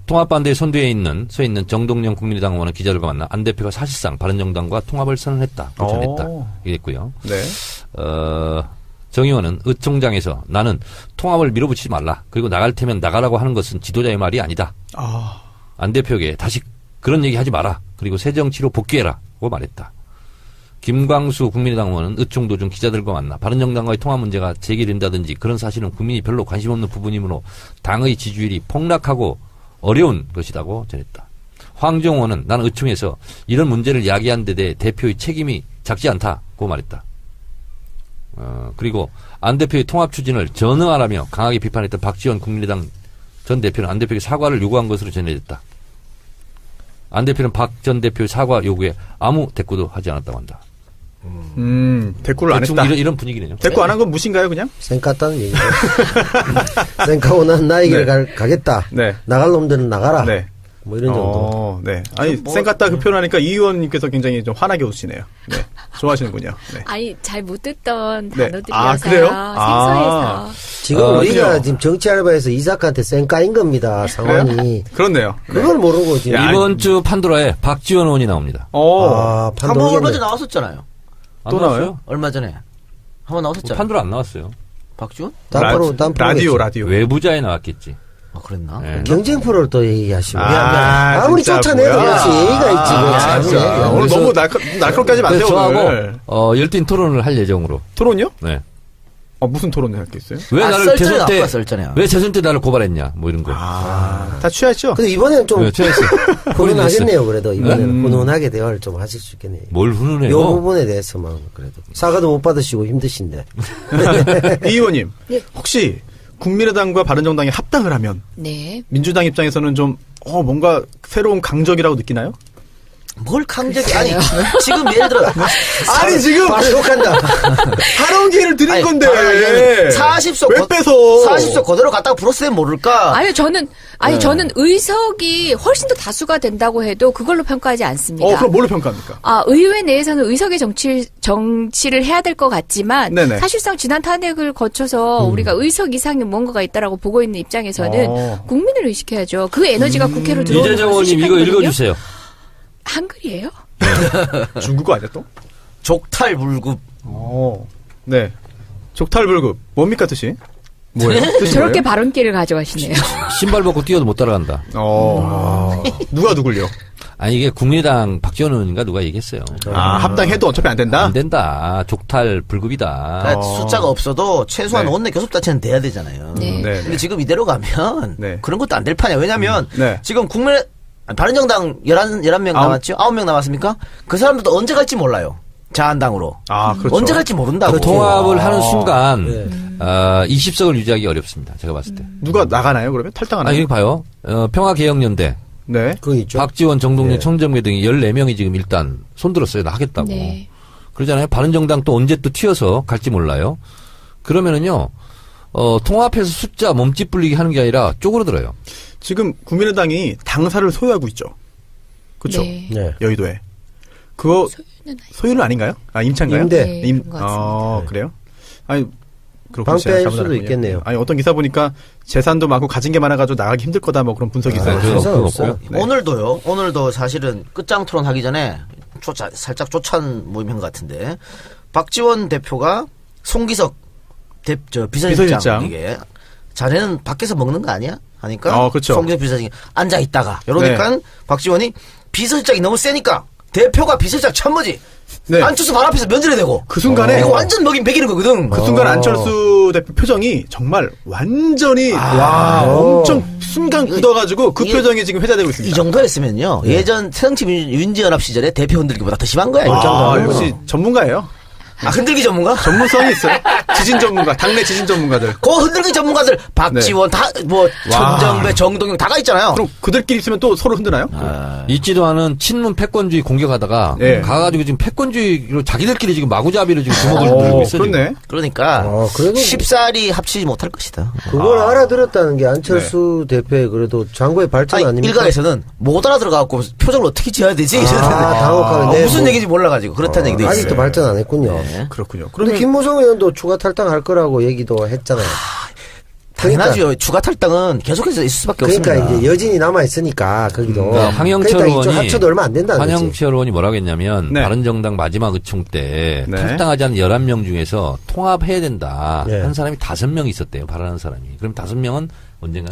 통합 반대에 서 있는 정동영 국민의당 의원은 기자들과 만나 안 대표가 사실상 바른정당과 통합을 선언했다, 전했다 이랬고요. 네. 정 의원은 의총장에서 나는 통합을 밀어붙이지 말라. 그리고 나갈 테면 나가라고 하는 것은 지도자의 말이 아니다. 안 대표에게 다시 그런 얘기 하지 마라. 그리고 새정치로 복귀해라고 말했다. 김광수 국민의당 의원은 의총 도중 기자들과 만나 바른정당과의 통합 문제가 제기된다든지 그런 사실은 국민이 별로 관심 없는 부분이므로 당의 지지율이 폭락하고 어려운 것이라고 전했다. 황정호 의원은 나는 의총에서 이런 문제를 이야기한 데 대해 대표의 책임이 작지 않다고 말했다. 그리고 안 대표의 통합 추진을 전응하라며 강하게 비판했던 박지원 국민의당 전 대표는 안 대표에게 사과를 요구한 것으로 전해졌다. 안 대표는 박 전 대표의 사과 요구에 아무 대꾸도 하지 않았다고 한다. 대꾸를 안 했다. 이런 분위기네요. 대꾸 안 한 건 무신가요, 그냥? 쌩깠다는 얘기죠. 쌩까고 난 나의 길을 가겠다. 네. 나갈 놈들은 나가라. 네. 뭐 이런 정도. 네. 아니, 쌩깠다 그 표현하니까 이 의원님께서 굉장히 좀 환하게 웃으시네요. 네. 좋아하시는군요. 네. 아니 잘 못 듣던 네. 단어들이어서요. 그래요? 생소해서. 지금 우리가 그렇군요. 지금 정치 알바에서 이 작가한테 쌩까인 겁니다. 상황이. 그렇네요. 그걸 모르고 지금. 이번 주 판도라에 박지원 의원이 나옵니다. 한번 판독이 얼마 전에 나왔었잖아요. 또 나와요? 얼마 전에 한번 나왔었잖아요. 판도라 안 나왔어요. 박지원? 라디오. 외부자에 나왔겠지. 그랬나? 네. 경쟁 프로를 또 얘기하시고. 진짜 아무리 쫓아내도 뭐야. 역시 예의가 있지. 뭐 진짜. 오늘 너무 날카롭게 하지 마세요, 오늘. 저하고 열띤 토론을 할 예정으로. 토론요? 네. 무슨 토론을 할 게 있어요? 왜 나를 대선 때 썰전에. 왜 재선 때 나를 고발했냐 뭐 이런 거. 다 취하죠? 근데 이번에는 좀 취했어. 훈훈하겠네요. 그래도 이번에는 훈훈하게 대화를 좀 하실 수 있겠네요. 뭘 훈훈해요? 이 부분에 대해서만 그래도 사과도 못 받으시고 힘드신데. 이 의원님, 네. 혹시 국민의당과 바른정당이 합당을 하면 네. 민주당 입장에서는 좀 뭔가 새로운 강적이라고 느끼나요? 뭘 강적이 아니 지금 예를 들어 아니 지금 바로 욕한다. 하라운 기회를 드린 건데 40석 왜 뺏어? 40석 그대로 갖다가 불었으면 모를까? 아니 저는 의석이 훨씬 더 다수가 된다고 해도 그걸로 평가하지 않습니다. 그럼 뭘로 평가합니까? 의회 내에서는 의석의 정치를 해야 될 것 같지만 네네. 사실상 지난 탄핵을 거쳐서 우리가 의석 이상의 뭔가가 있다라고 보고 있는 입장에서는 국민을 의식해야죠. 그 에너지가 국회로 들어오는 이재정 걸 의원님 이거 수식하거든요. 읽어주세요. 한글이에요? 중국어 아니야 또? 족탈불급. 네. 족탈불급. 뭡니까 뜻이? 뭐예요? 뜻이 저렇게 뭐예요? 발언기를 가져가시네요. 신발 벗고 뛰어도 못 따라간다. 누가 누굴요? 아니 이게 국민의당 박지원 의원인가 누가 얘기했어요. 합당해도 어차피 안 된다? 안 된다. 족탈 불급이다. 그러니까 숫자가 없어도 최소한 네. 원내 교섭단체는 돼야 되잖아요. 네. 네. 근데 지금 이대로 가면 네. 그런 것도 안 될 판이야. 왜냐면 네. 지금 바른정당 11명 남았죠? 9명 남았습니까? 그 사람들도 언제 갈지 몰라요. 자한당으로. 그렇죠. 언제 갈지 모른다고. 그 통합을 하는 순간 20석을 유지하기 어렵습니다. 제가 봤을 때. 누가 나가나요, 그러면? 탈당하나요? 이렇게 봐요. 평화개혁연대, 네. 그거 있죠. 박지원, 정동영, 네. 청정배 등이 14명이 지금 일단 손들었어요. 나 하겠다고. 네. 그러잖아요. 바른정당 또 언제 또 튀어서 갈지 몰라요. 그러면은요, 통합해서 숫자 몸집 불리기 하는 게 아니라 쪼그러들어요. 지금 국민의당이 당사를 소유하고 있죠. 그렇죠. 네. 네. 여의도에. 그거 소유는 소유는 아닌가요? 임차인가요? 임대. 네, 그런 것 같습니다. 그래요? 아니 방패일 수도 있겠네요. 아니 어떤 기사 보니까 재산도 많고 가진 게 많아가지고 나가기 힘들 거다 뭐 그런 분석이 있어요. 그건 없고요. 네. 오늘도 사실은 끝장 토론 하기 전에 살짝 조찬 모임한 것 같은데 박지원 대표가 송기석 비서실장 이게 자네는 밖에서 먹는 거 아니야? 하니까 그렇죠. 송기석 비서실장이 앉아 있다가 이러니까 박지원이 비서실장이 너무 세니까 대표가 비서실장 참모지. 네. 안철수 발 앞에서 면전에 대고 그 순간에 이거 완전 먹이는 거거든. 그 순간 안철수 대표 표정이 정말 완전히 엄청 순간 굳어가지고 그 표정이 지금 회자되고 있습니다. 이 정도 했으면요. 예전 새정치민주연합 시절에 대표 흔들기보다 더 심한 거야. 역시 전문가예요. 흔들기 전문가? 전문성이 있어요. 지진 전문가, 당내 지진 전문가들. 그 흔들기 전문가들 박지원 천정배, 정동영 다가 있잖아요. 그럼 그들끼리 있으면 또 서로 흔드나요? 있지도 않은 친문 패권주의 공격하다가 가가지고 지금 패권주의로 자기들끼리 지금 마구잡이로 지금 주먹을 들고 있어요. 그렇네. 그러니까 쉽사리 합치지 못할 것이다. 그걸 알아들었다는 게 안철수 대표의 그래도 장고의 발전 아닙니까? 일각에서는 못 알아들어가고 표정을 어떻게 지어야 되지? 당혹하게 무슨 얘기인지 몰라가지고 그렇다는 얘기도 있어요. 아직도 발전 안 했군요. 그렇군요. 그런데 김무성 의원도 추가 탈당할 거라고 얘기도 했잖아요. 당연하죠. 그러니까, 추가 탈당은 계속해서 있을 수밖에 없습니다. 그러니까 이제 여진이 남아 있으니까 거기도. 황영철 의원이 합쳐도 얼마 안 된다는 거지. 황영철 의원이 뭐라고 했냐면 바른정당 마지막 의총 때 탈당하지 않은 11명 중에서 통합해야 된다. 한 사람이 5명 있었대요. 바라는 사람이. 그럼 5명은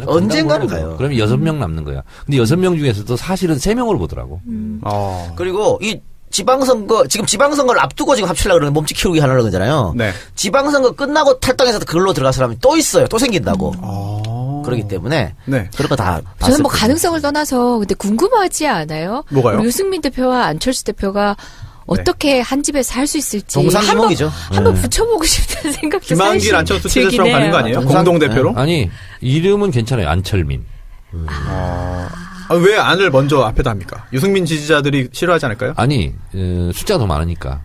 언젠가는 가요. 그러면 6명 남는 거야. 근데 6명 중에서도 사실은 3명으로 보더라고. 그리고 지금 지방선거를 앞두고 지금 합치려고 그러는 몸집 키우기 하려고 그러잖아요. 네. 지방선거 끝나고 탈당해서 그걸로 들어갈 사람이 또 있어요. 또 생긴다고. 그렇기 때문에. 그런 거 다. 저는 뭐 가능성을 떠나서 근데 궁금하지 않아요? 뭐가요? 유승민 대표와 안철수 대표가 어떻게 한 집에서 할 수 있을지. 동상이몽이죠. 한번 붙여보고 싶다는 생각도 김한길 안철수 체제처럼 가는 거 아니에요? 공동대표로? 아니, 이름은 괜찮아요. 안철민. 왜 안을 먼저 앞에다 합니까? 유승민 지지자들이 싫어하지 않을까요? 아니, 숫자가 더 많으니까.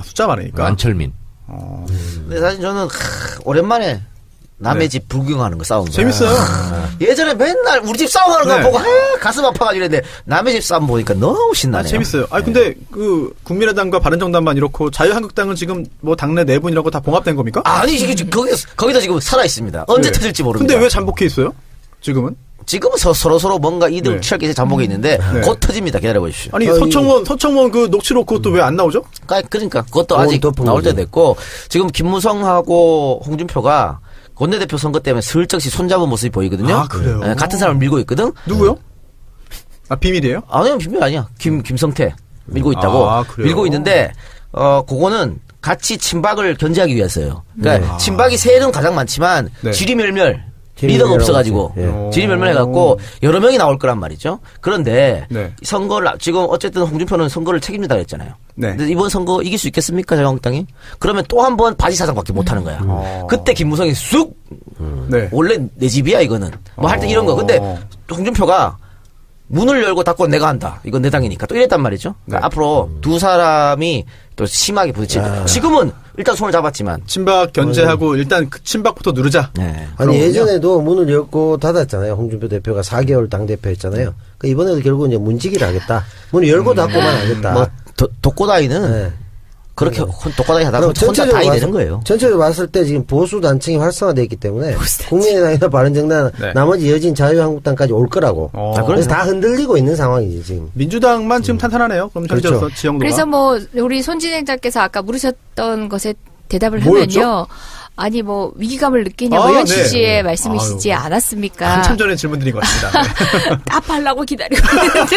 숫자 많으니까? 안철민. 근데 사실 저는 오랜만에 남의 집 불구경하는 거 싸움. 재밌어요. 예전에 맨날 우리 집 싸움하는 거 보고 가슴 아파가지고 이랬는데 남의 집 싸움 보니까 너무 신나네요. 재밌어요. 근데 그 국민의당과 바른정당만 이렇고 자유한국당은 지금 뭐 당내 내분이라고 다 봉합된 겁니까? 아니 거기도 지금 살아 있습니다. 언제 터질지 모릅니다. 근데 왜 잠복해 있어요? 지금은 서로 뭔가 이득 취할 게 잠복해 있는데 곧 터집니다. 기다려보십시오. 아니 서청원 그 녹취록 그것도 왜 안 나오죠? 그러니까 그것도 아직 나올 때 됐고 지금 김무성하고 홍준표가 원내대표 선거 때문에 슬쩍씩 손잡은 모습이 보이거든요. 그래요? 같은 사람을 밀고 있거든. 누구요? 비밀이에요? 아니요, 비밀 아니야. 김성태 밀고 있다고. 밀고 있는데 그거는 같이 친박을 견제하기 위해서요. 그러니까 친박이 세는 가장 많지만 지리멸멸. 리더가 없어가지고 지리멸멸해갖고 여러 명이 나올 거란 말이죠. 그런데 선거를 지금 어쨌든 홍준표는 선거를 책임진다 그랬잖아요. 근데 이번 선거 이길 수 있겠습니까 자유한국당이? 그러면 또 한 번 바지 사장밖에 못하는 거야. 그때 김무성이 쑥 원래 내 집이야 이거는 뭐 할 때 이런 거. 근데 홍준표가 문을 열고 닫고 내가 한다. 이건 내 당이니까 또 이랬단 말이죠. 그러니까 앞으로 두 사람이 또 심하게 부딪힐 때. 지금은 일단 손을 잡았지만 친박 견제하고 일단 그 친박부터 누르자. 아니 예전에도 문을 열고 닫았잖아요. 홍준표 대표가 4개월 당대표였잖아요. 그러니까 이번에도 결국 이제 문지기를 하겠다. 문을 열고 닫고만 하겠다. 뭐 독고다이는 그렇게 독고다이 하다가 혼자 다이 되는 거예요. 전체적으로 봤을 때 지금 보수 단층이 활성화되어 있기 때문에 국민의당이나 바른정당 나머지 여진 자유한국당까지 올 거라고. 그래서 다 흔들리고 있는 상황이지 지금. 민주당만 지금 탄탄하네요. 그럼 현재로서 지형도가. 그래서 뭐 우리 손 진행자께서 아까 물으셨던 것에 대답을 하면요. 아니 뭐 위기감을 느끼냐 뭐 이런 취지의 말씀이시지 않았습니까? 한참 전에 질문드린 것 같습니다. 답하려고 기다리고 있는데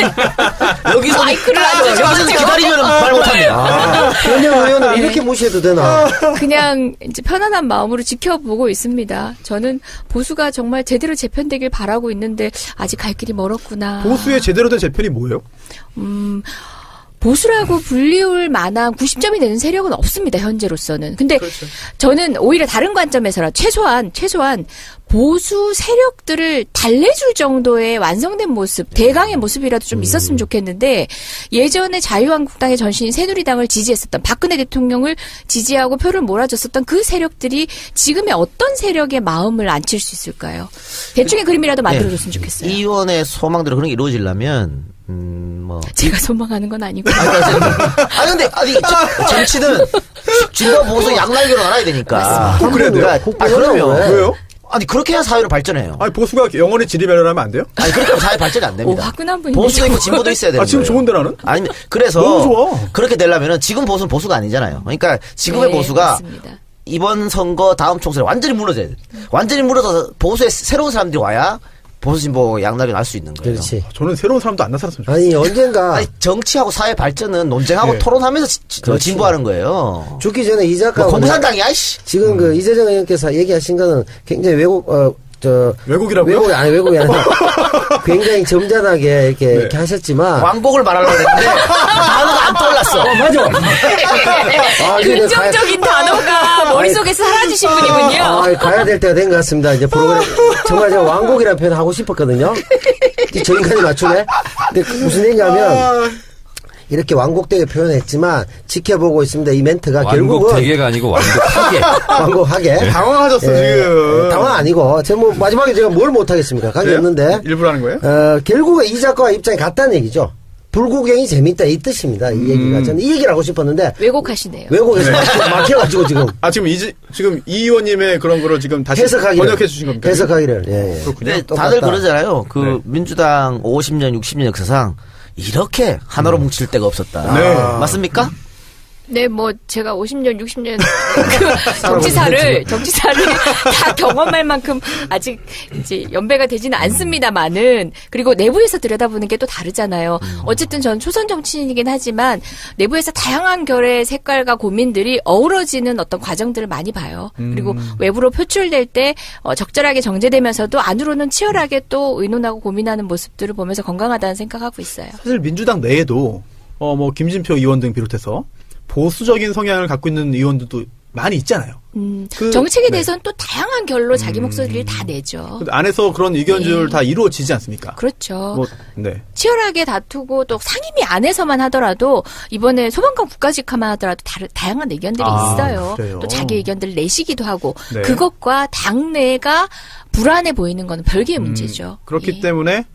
여기서 마이크를 여기서 기다리면 말 못합니다. 현영 의원을 이렇게 무시해도 되나? 그냥 이제 편안한 마음으로 지켜보고 있습니다. 저는 보수가 정말 제대로 재편되길 바라고 있는데 아직 갈 길이 멀었구나. 보수의 제대로 된 재편이 뭐예요? 보수라고 불리울 만한 90점이 되는 세력은 없습니다. 현재로서는. 근데 저는 오히려 다른 관점에서라 최소한 보수 세력들을 달래줄 정도의 완성된 모습, 대강의 모습이라도 좀 있었으면 좋겠는데 예전에 자유한국당의 전신인 새누리당을 지지했었던 박근혜 대통령을 지지하고 표를 몰아줬었던 그 세력들이 지금의 어떤 세력의 마음을 안칠 수 있을까요? 대충의 그림이라도 만들어줬으면 좋겠어요. 이 의원의 소망대로 그런 게 이루어지려면 제가 소망하는 건 아니고. 근데 정치는 진보 보수 양날개로 알아야 되니까. 그래야 돼요? 그러면 왜요? 아니 그렇게 해야 사회를 발전해요. 아니 보수가 영원히 진리배려하면 안 돼요? 아니 그렇게 하면 사회 발전이 안 됩니다. 화끈한 분이 보수도 있고 진보도 있어야 되는 거예요. 지금 좋은데 나는? 아니 그래서 너무 좋아. 그렇게 되려면은 지금 보수는 보수가 아니잖아요. 그러니까 지금의 보수가 맞습니다. 이번 선거 다음 총선에 완전히 무너져야 돼. 완전히 무너져서 보수에 새로운 사람들이 와야 보수 진보 양날개 날 수 있는 거예요. 그렇지. 저는 새로운 사람도 안 나타났으면 좋겠어요. 아니 언젠가 아니, 정치하고 사회 발전은 논쟁하고 토론하면서 진보하는 거예요. 죽기 전에 이 작가가 공산당이야, 씨. 지금 그 이재정 의원께서 얘기하신 거는 굉장히 외국이라고요? 외국이 아니라 굉장히 점잖하게 이렇게 하셨지만 왕복을 말하려고 했는데 단어가 안 떠올랐어. 맞아. 긍정적인 단어가 머릿속에서 사라지신 분이군요. 가야 될 때가 된 것 같습니다. 이제 프로그램 정말 제가 왕곡이라는 표현 하고 싶었거든요. 저 인간이 맞추네. 근데 무슨 얘기냐면 이렇게 완곡되게 표현했지만 지켜보고 있습니다. 이 멘트가 결국은 완곡되게가 아니고 완곡하게. 완곡하게. 당황하셨어 지금. 당황 아니고 제가 뭐 마지막에 제가 뭘 못하겠습니까? 각이 없는데. 일부러 하는 거예요? 결국에 이 작가와 입장이 같다는 얘기죠. 불구경이 재밌다 이 뜻입니다. 이 얘기가 저는 이 얘기를 하고 싶었는데 왜곡하시네요. 왜곡해서 막혀가지고 지금. 지금 이 의원님의 그런 거를 지금 다시 해석하기를, 번역해 주신 겁니까? 해석하기를. 예. 그렇군요. 근데 다들 그러잖아요. 민주당 50년, 60년 역사상 이렇게 하나로 뭉칠 때가 없었다. 네. 맞습니까? 네, 제가 50년, 60년 정치사를 다 경험할 만큼 아직 이제 연배가 되지는 않습니다만은, 그리고 내부에서 들여다보는 게 또 다르잖아요. 어쨌든 전 초선 정치인이긴 하지만 내부에서 다양한 결의 색깔과 고민들이 어우러지는 어떤 과정들을 많이 봐요. 그리고 외부로 표출될 때 적절하게 정제되면서도 안으로는 치열하게 또 의논하고 고민하는 모습들을 보면서 건강하다는 생각하고 있어요. 사실 민주당 내에도 김진표 의원 등 비롯해서 보수적인 성향을 갖고 있는 의원들도 많이 있잖아요. 정책에 대해서는 또 다양한 결로 자기 목소리를 다 내죠. 근데 안에서 그런 의견들 다 이루어지지 않습니까? 그렇죠. 네. 치열하게 다투고 또 상임위 안에서만 하더라도 이번에 소방관 국가직화만 하더라도 다양한 의견들이 있어요. 그래요? 또 자기 의견들을 내시기도 하고 네. 그것과 당내가 불안해 보이는 건 별개의 문제죠. 그렇기 때문에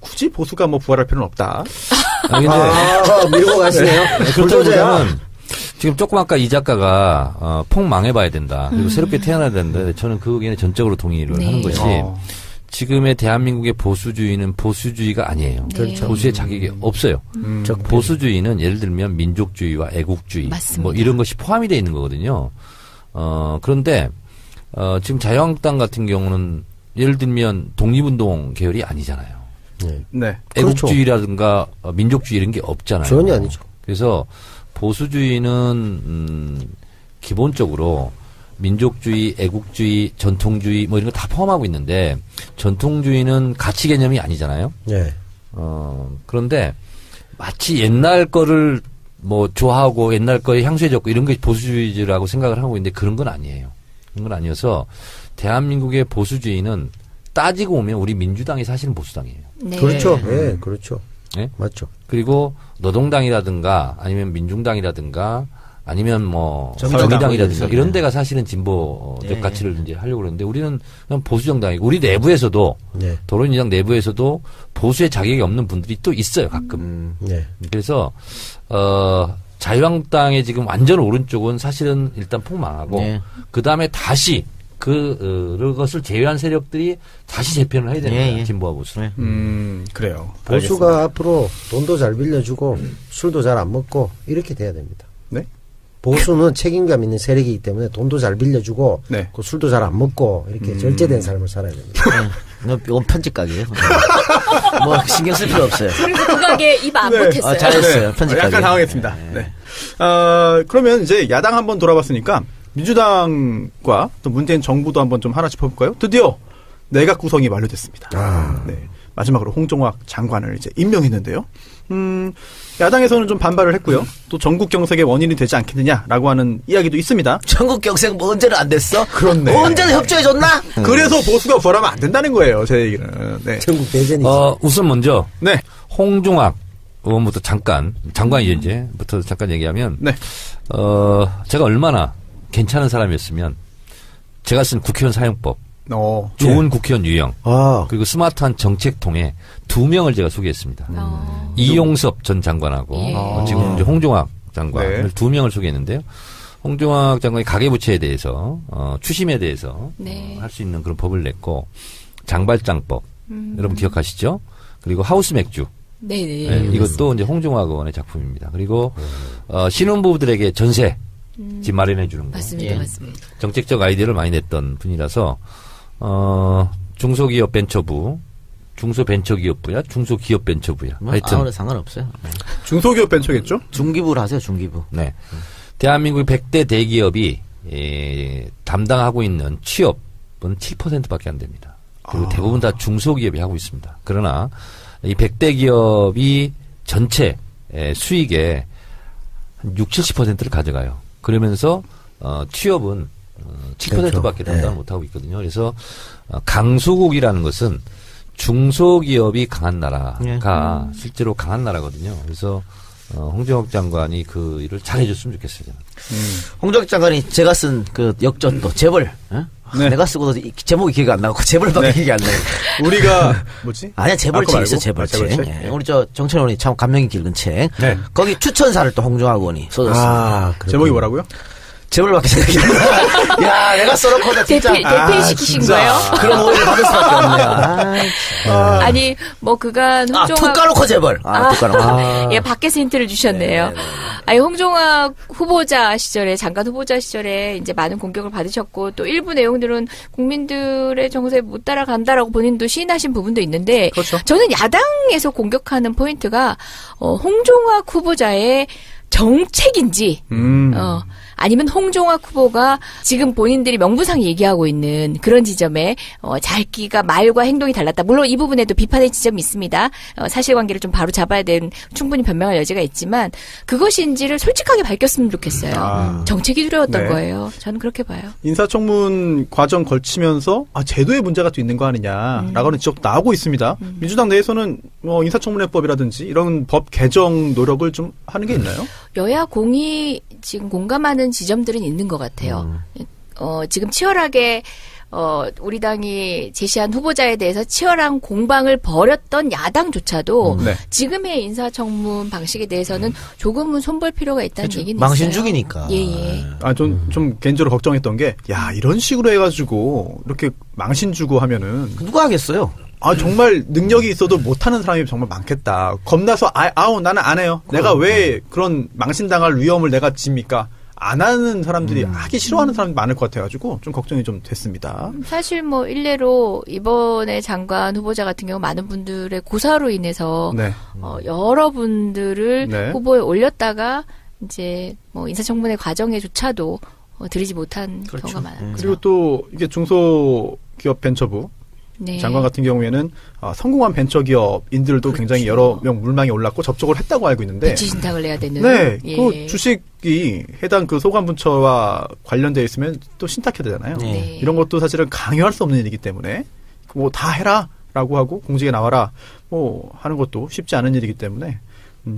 굳이 보수가 부활할 필요는 없다. 밀고 가시네요. 그렇다고 보면 지금 조금 아까 이 작가가 폭 망해봐야 된다. 그리고 새롭게 태어나야 된다. 저는 그 의견에 전적으로 동의를 하는 것이 지금의 대한민국의 보수주의는 보수주의가 아니에요. 그렇죠. 보수의 자격이 없어요. 보수주의는 예를 들면 민족주의와 애국주의 맞습니다. 이런 것이 포함이 되어 있는 거거든요. 그런데 지금 자유한국당 같은 경우는 예를 들면 독립운동 계열이 아니잖아요. 네. 애국주의라든가 민족주의 이런 게 없잖아요. 전혀 아니죠. 그래서 보수주의는 기본적으로 민족주의, 애국주의, 전통주의 이런 거 다 포함하고 있는데 전통주의는 가치 개념이 아니잖아요. 네. 그런데 마치 옛날 거를 좋아하고 옛날 거에 향수해졌고 이런 게 보수주의라고 생각을 하고 있는데 그런 건 아니에요. 그런 건 아니어서 대한민국의 보수주의는 따지고 보면 우리 민주당이 사실은 보수당이에요. 네. 그렇죠. 네, 그렇죠. 네? 맞죠. 그리고 노동당이라든가 아니면 민중당이라든가 아니면 정의당이라든가 이런 데가 사실은 진보적 가치를 이제 하려고 그러는데 우리는 그냥 보수정당이고 우리 내부에서도 도론인당 내부에서도 보수의 자격이 없는 분들이 또 있어요 가끔. 그래서 자유한국당의 지금 완전 오른쪽은 사실은 일단 폭망하고 그 다음에 다시 그것을 제외한 세력들이 다시 재편을 해야 되는 거예요. 진보와 보수. 그래요. 보수가 알겠습니다. 앞으로 돈도 잘 빌려주고 술도 잘 안 먹고 이렇게 돼야 됩니다. 네? 보수는 책임감 있는 세력이기 때문에 돈도 잘 빌려주고 그 술도 잘 안 먹고 이렇게 절제된 삶을 살아야 됩니다. 이건 편집각이에요. 신경 쓸 필요 없어요. 그리고 그 가게 입 안 못했어요. 잘했어요. 편집각이. 약간 당황했습니다. 네. 그러면 이제 야당 한번 돌아봤으니까 민주당과 또 문재인 정부도 한번 좀 하나 짚어볼까요? 드디어 내각 구성이 완료됐습니다. 네. 마지막으로 홍종학 장관을 이제 임명했는데요. 야당에서는 좀 반발을 했고요. 또 전국 경색의 원인이 되지 않겠느냐라고 하는 이야기도 있습니다. 전국 경색 언제는 안 됐어? 그렇네. 언제는 협조해줬나? 그래서 보수가 부활하면 안 된다는 거예요. 제 얘기는. 네. 전국 대전이죠. 우선 먼저 홍종학 의원부터 장관이제부터 잠깐 얘기하면 제가 얼마나 괜찮은 사람이었으면 제가 쓴 국회의원 사용법 좋은 국회의원 유형, 아, 그리고 스마트한 정책통에 2명을 제가 소개했습니다. 이용섭 전 장관하고 지금 이제 홍종학 장관을 네. 2명을 소개했는데요. 홍종학 장관이 가계부채에 대해서 추심에 대해서 네. 할 수 있는 그런 법을 냈고 장발장법 여러분 기억하시죠? 그리고 하우스 맥주 네네. 네, 이것도 이제 홍종학 의원의 작품입니다. 그리고 신혼부부들에게 전세 집 마련해 주는 거 맞습니다, 맞습니다. 정책적 아이디어를 많이 냈던 분이라서 중소기업 벤처부, 중소벤처기업부야, 중소기업벤처부야. 하여튼 아무래도 상관없어요. 네. 중소기업 벤처겠죠? 중기부를 하세요, 중기부. 네. 대한민국 100대 대기업이 담당하고 있는 취업은 7%밖에 안 됩니다. 그리고 대부분 다 중소기업이 하고 있습니다. 그러나 이 100대 기업이 전체 수익의 한 60-70%를 가져가요. 그러면서 취업은 7%밖에 담당을 못하고 있거든요. 그래서 강소국이라는 것은 중소기업이 강한 나라가 실제로 강한 나라거든요. 그래서 홍종학 장관이 그 일을 잘해줬으면 좋겠어요. 저는. 홍종학 장관이 제가 쓴 그 역전도 재벌. 네. 내가 쓰고도 제목이 기억이 안 나고 재벌밖에 기억이 안 나요. 우리가 뭐지? 아니야 재벌책 그거 있어 말고? 재벌책. 재벌책? 예. 우리 저 정철 의원이 참 감명이 깊은 책. 네. 거기 추천사를 또 홍종학 의원이 써줬습니다. 아, 제목이 뭐라고요? 재벌밖에 생각이 안 나. 야 내가 써놓고 나 진짜 대필시키신 진짜. 거예요? 그런 오해를 받을 수밖에 없네요. 아니, 뭐, 그간 툭 홍종학. 까놓고 재벌. 툭 까놓고. 예, 밖에서 힌트를 주셨네요. 아니, 홍종학 후보자 시절에, 장관 후보자 시절에 이제 많은 공격을 받으셨고, 또 일부 내용들은 국민들의 정서에 못 따라간다라고 본인도 시인하신 부분도 있는데, 그렇죠. 저는 야당에서 공격하는 포인트가, 홍종학 후보자의 정책인지, 아니면 홍종학 후보가 지금 본인들이 명분상 얘기하고 있는 그런 지점에 자기가 말과 행동이 달랐다. 물론 이 부분에도 비판의 지점이 있습니다. 사실관계를 좀 바로 잡아야 되는 충분히 변명할 여지가 있지만 그것인지를 솔직하게 밝혔으면 좋겠어요. 정책이 두려웠던 네. 거예요. 저는 그렇게 봐요. 인사청문 과정 걸치면서 제도에 문제가 또 있는 거 아니냐라고 하는 지적도 나오고 있습니다. 민주당 내에서는 인사청문회법이라든지 이런 법 개정 노력을 좀 하는 게 있나요? 여야 공이 지금 공감하는 지점들은 있는 것 같아요. 지금 치열하게 우리 당이 제시한 후보자에 대해서 치열한 공방을 벌였던 야당조차도 네. 지금의 인사청문 방식에 대해서는 조금은 손볼 필요가 있다는 얘기는 망신주기니까. 있어요. 예. 좀 개인적으로 걱정했던 게, 이런 식으로 해가지고, 이렇게 망신 주고 하면은, 누가 하겠어요? 정말 능력이 있어도 못하는 사람이 정말 많겠다. 겁나서, 나는 안 해요. 내가 왜 그런 망신당할 위험을 내가 집니까? 안 하는 사람들이 하기 싫어하는 사람이 많을 것 같아가지고 좀 걱정이 좀 됐습니다. 사실 뭐 일례로 이번에 장관 후보자 같은 경우 많은 분들의 고사로 인해서 네. 여러분들을 네. 후보에 올렸다가 이제 뭐 인사청문회 과정에조차도 들이지 못한 경우가 많았죠. 그리고 또 이게 중소기업 벤처부 네. 장관 같은 경우에는 성공한 벤처기업인들도 굉장히 여러 명 물망에 올랐고 접촉을 했다고 알고 있는데 배치 신탁을 내야 되는. 네, 예. 그 주식이 해당 그 소관부처와 관련되어 있으면 또 신탁해야 되잖아요. 네. 이런 것도 사실은 강요할 수 없는 일이기 때문에 뭐 다 해라라고 하고 공직에 나와라 뭐 하는 것도 쉽지 않은 일이기 때문에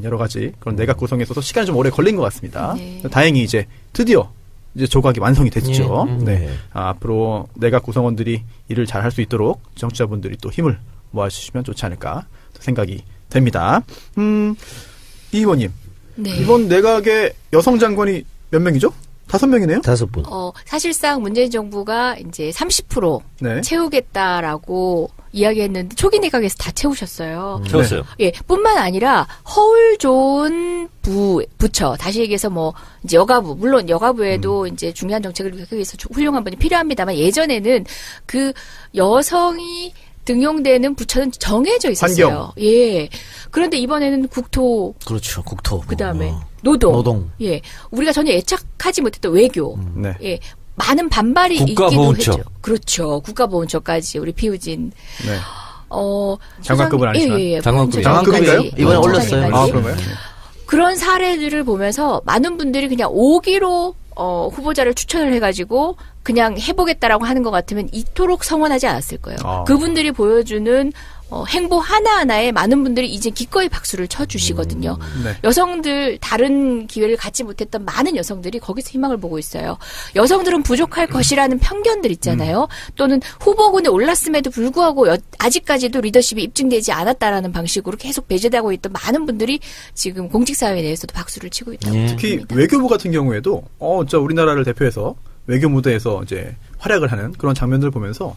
여러 가지 그런 내각 구성에 있어서 시간이 좀 오래 걸린 것 같습니다. 네. 다행히 이제 드디어 이제 조각이 완성이 됐죠. 예. 네. 앞으로 내각 구성원들이 일을 잘 할 수 있도록 정치자분들이 또 힘을 모아주시면 좋지 않을까 생각이 됩니다. 이 의원님. 네. 이번 내각의 여성 장관이 몇 명이죠? 5명이네요? 5분. 사실상 문재인 정부가 이제 30% 네. 채우겠다라고 이야기했는데 초기 내각에서 다 채우셨어요. 채웠어요. 예, 뿐만 아니라 허울 좋은 부처 다시 얘기해서 뭐 이제 여가부 물론 여가부에도 이제 중요한 정책을 하기 위해서 훌륭한 분이 필요합니다만 예전에는 그 여성이 등용되는 부처는 정해져 있었어요. 환경. 예. 그런데 이번에는 국토 그렇죠. 국토. 그다음에 노동. 예. 우리가 전혀 예측하지 못했던 외교. 네. 예. 많은 반발이 있기도 국가보훈처. 했죠. 그렇죠. 국가보훈처까지 우리 피우진. 네. 장관급은 아니지만. 예. 장관급이에요. 장관급인가요? 이번에 올렸어요. 그런가요? 그런 사례들을 보면서 많은 분들이 그냥 오기로 후보자를 추천을 해가지고 그냥 해보겠다라고 하는 것 같으면 이토록 성원하지 않았을 거예요. 그분들이 보여주는 행보 하나하나에 많은 분들이 이제 기꺼이 박수를 쳐주시거든요. 네. 여성들 다른 기회를 갖지 못했던 많은 여성들이 거기서 희망을 보고 있어요. 여성들은 부족할 것이라는 편견들 있잖아요. 또는 후보군에 올랐음에도 불구하고 아직까지도 리더십이 입증되지 않았다라는 방식으로 계속 배제되고 있던 많은 분들이 지금 공직사회에 대해서도 박수를 치고 있다고 특히 합니다. 외교부 같은 경우에도 저 우리나라를 대표해서 외교 무대에서 이제 활약을 하는 그런 장면들을 보면서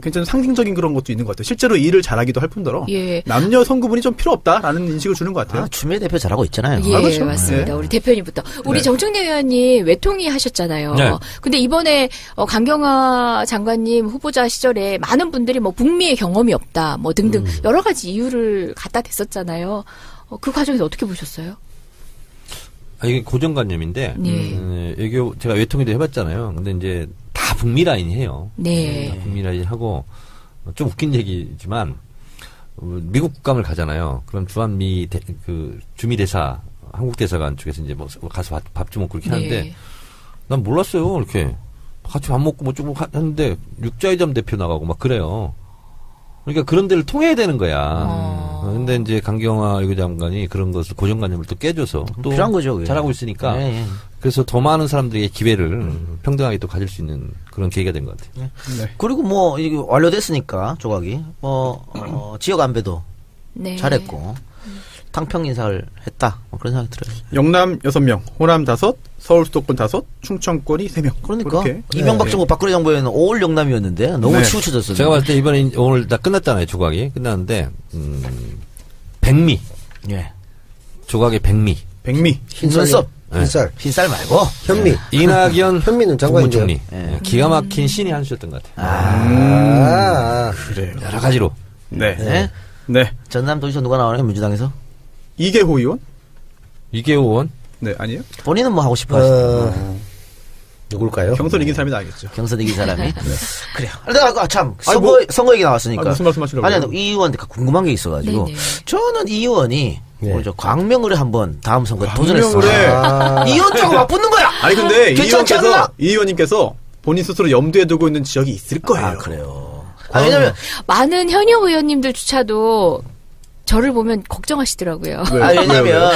굉장히 상징적인 그런 것도 있는 것 같아요. 실제로 일을 잘하기도 할 뿐더러 예. 남녀 성구분이 좀 필요 없다라는 인식을 주는 것 같아요. 추미애 대표 잘하고 있잖아요. 예, 그렇죠. 맞습니다. 네. 우리 대표님부터. 우리 네. 정청래 의원님 외통위 하셨잖아요. 네. 근데 이번에 강경화 장관님 후보자 시절에 많은 분들이 뭐 북미의 경험이 없다, 뭐 등등 여러 가지 이유를 갖다 댔었잖아요. 그 과정에서 어떻게 보셨어요? 이게 고정관념인데, 네. 외교, 제가 외통위도 해봤잖아요. 근데 이제 다 북미 라인이에요. 네. 다 북미 라인 하고, 좀 웃긴 얘기지만, 미국 국감을 가잖아요. 그럼 주한미, 주미 대사, 한국 대사관 쪽에서 이제 뭐 가서 밥 좀 먹고 이렇게 하는데, 네. 난 몰랐어요. 이렇게. 같이 밥 먹고 뭐 좀 하는데, 육자회점 대표 나가고 막 그래요. 그러니까 그런 데를 통해야 되는 거야. 근데 이제 강경화 외교장관이 그런 것을 고정관념을 또 깨줘서 또 필요한 거죠, 그게. 잘하고 있으니까. 네. 그래서 더 많은 사람들에게 기회를 평등하게 또 가질 수 있는 그런 계기가 된 것 같아요. 네. 그리고 뭐 이게 완료됐으니까 조각이 지역 안배도 네. 잘했고 탕평 인사를 했다. 뭐 그런 생각이 들어요. 영남 6명, 호남 5, 서울 수도권 5, 충청권이 3명. 그러니까 그렇게. 이명박 네. 정부 박근혜 정부에는 5월 영남이었는데 너무 네. 치우쳐졌어요. 제가 봤을 때 이번에 오늘 다 끝났잖아요. 조각이. 끝났는데 백미. 예. 조각의 백미. 백미. 눈썹. 흰쌀. 흰쌀 말고 현미. 이낙연 현미는 장관이죠. 국무총리. 기가 막힌 신이 한 수였던 것 같아요. 그래요. 여러 가지로. 네. 네. 네. 전남도지사 누가 나오나요? 민주당에서? 이계호 의원? 이계호 의원. 네, 아니에요? 본인은 뭐 하고 싶어 하시나요? 누굴까요? 경선 이긴 사람이 나겠죠. 경선 이긴 사람이. 그래요. 내가 참 아니, 선거 얘기 나왔으니까. 무슨 말씀 하시려고요? 아니, 이 의원한테 궁금한 게 있어가지고. 네네. 저는 이 의원이 네. 우리 저 광명을에 한번 다음 선거에 광명을에? 도전했어요. 이 의원 쪽으로 맞붙는 거야. 아니 근데 이 괜찮지 의원께서 않나? 이 의원님께서 본인 스스로 염두에 두고 있는 지역이 있을 거예요. 아 그래요. 왜냐면 많은 현역 의원님들조차도 저를 보면 걱정하시더라고요. 왜냐면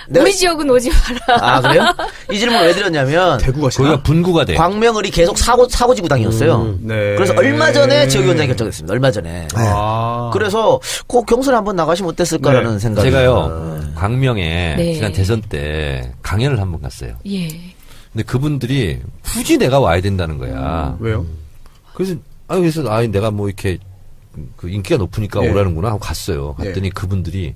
내가- 우리 지역은 오지 마라. 아 그래요? 이 질문을 왜 드렸냐면 대구가 거기가 분구가 돼. 광명을이 계속 사고지구당이었어요. 네. 그래서 얼마 전에 지역위원장이 결정됐습니다. 얼마 전에. 아. 그래서 꼭 경선에 한번 나가시면 어땠을까라는 네. 생각이. 제가요, 광명에 네. 지난 대선 때 강연을 한번 갔어요. 예. 근데 그분들이 굳이 내가 와야 된다는 거야. 왜요? 그래서, 내가 뭐 이렇게 그 인기가 높으니까 예. 오라는구나 하고 갔어요. 갔더니 그분들이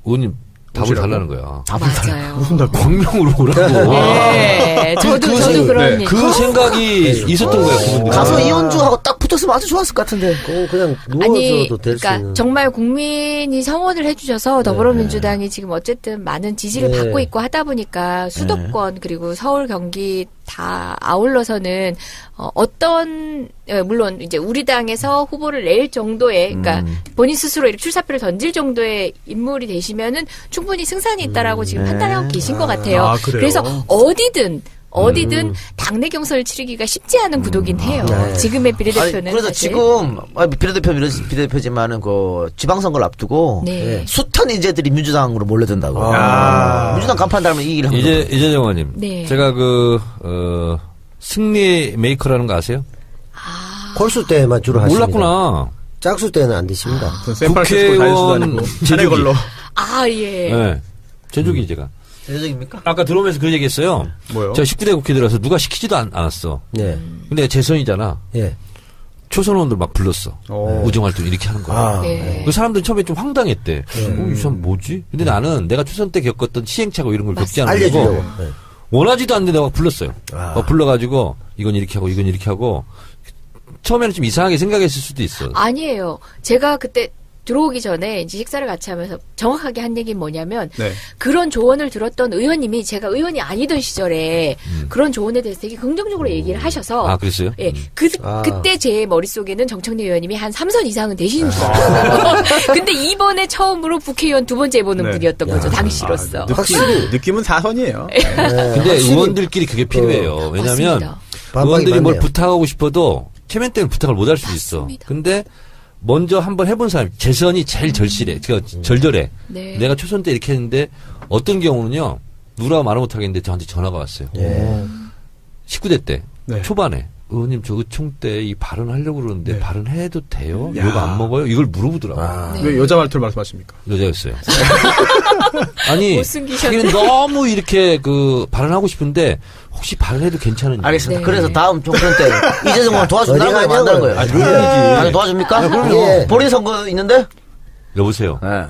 의원님 답을 오시라고? 달라는 거야. 맞아요. 무슨 답? 광명으로 오라고. 네, 저도 그런 네, 얘기. 그 생각이 있었던 거예요, 그분들이. 가서 이현주하고 딱 붙었으면 아주 좋았을 것 같은데. 그냥 아니, 누워서도 될 수 그러니까 있는. 정말 국민이 성원을 해주셔서 더불어민주당이 지금 어쨌든 많은 지지를 네. 받고 있고 하다 보니까 수도권 그리고 서울, 경기 다 아울러서는 어떤 물론 이제 우리 당에서 후보를 낼 정도의 그러니까 본인 스스로 이렇게 출사표를 던질 정도의 인물이 되시면은 충분히 승산이 있다라고 지금 판단하고 계신 것 같아요. 아, 그래요? 그래서 어디든 당내 경선을 치르기가 쉽지 않은 구도긴 해요. 네. 지금의 비례대표는 그래서 사실. 지금 비례대표지만은 그 지방선거를 앞두고 네. 숱한 인재들이 민주당으로 몰려든다고. 민주당 간판 달면 이기를 합니다. 이재정 의원님. 네. 제가 승리 메이커라는 거 아세요? 콜수 때만 주로 하십니다. 몰랐구나. 짝수 때는 안 되십니다. 샘플 쓰고 다닐 수도 아니고 국회의원 자네 걸로. 아, 예. 네. 제조기 제가. 대적입니까? 아까 들어오면서 그 얘기했어요. 뭐요? 제가 19대 국회 들어서 누가 시키지도 않았어. 네. 근데 재선이잖아. 예. 초선원들 막 불렀어. 오. 우정활동 이렇게 하는 거야. 아, 네. 그 사람들 처음에 좀 황당했대. 이 사람 뭐지? 근데 나는 내가 초선 때 겪었던 시행착오 이런 걸 겪지 않고 알려주려고. 네. 원하지도 않는데 내가 불렀어요. 불러가지고 이건 이렇게 하고 이건 이렇게 하고 처음에는 좀 이상하게 생각했을 수도 있어. 아니에요. 제가 그때 들어오기 전에 이제 식사를 같이 하면서 정확하게 한 얘기는 뭐냐면 네. 그런 조언을 들었던 의원님이 제가 의원이 아니던 시절에 그런 조언에 대해서 되게 긍정적으로 얘기를 하셔서 아, 그랬어요? 예. 그때 제 머릿속에는 정청래 의원님이 한 3선 이상은 되시는 줄 아. 알았어요. 근데 이번에 처음으로 국회의원 두 번째 해보는 네. 분이었던 거죠. 당시로서. 느낌은 4선이에요. 근데 의원들끼리 그게 필요해요. 왜냐하면 맞습니다. 의원들이 뭘 맞네요. 부탁하고 싶어도 체면 때문에 부탁을 못 할 수도 있어. 맞습니다. 근데 먼저 한번 해본 사람, 재선이 제일 절실해. 절절해. 네. 내가 초선 때 이렇게 했는데 어떤 경우는요, 누가 말을 못하겠는데 저한테 전화가 왔어요. 19대 때, 네. 초반에. 의원님, 저 의총 때 이 발언하려고 그러는데 네. 발언해도 돼요? 야. 욕 안 먹어요? 이걸 물어보더라고요. 네. 왜 여자 말투를 말씀하십니까? 여자였어요. 아니, 못 숨기셨네. 자기는 너무 이렇게 발언하고 싶은데 혹시 발언해도 괜찮은지. 알겠습니다. 네. 그래서 다음 총선 때 이재정 의원 도와준다는 거예요? 어디가 만다는 거예요? 아, 물론이지. 아니, 도와줍니까? 그럼요. 본인 선거 있는데? 여보세요. 네.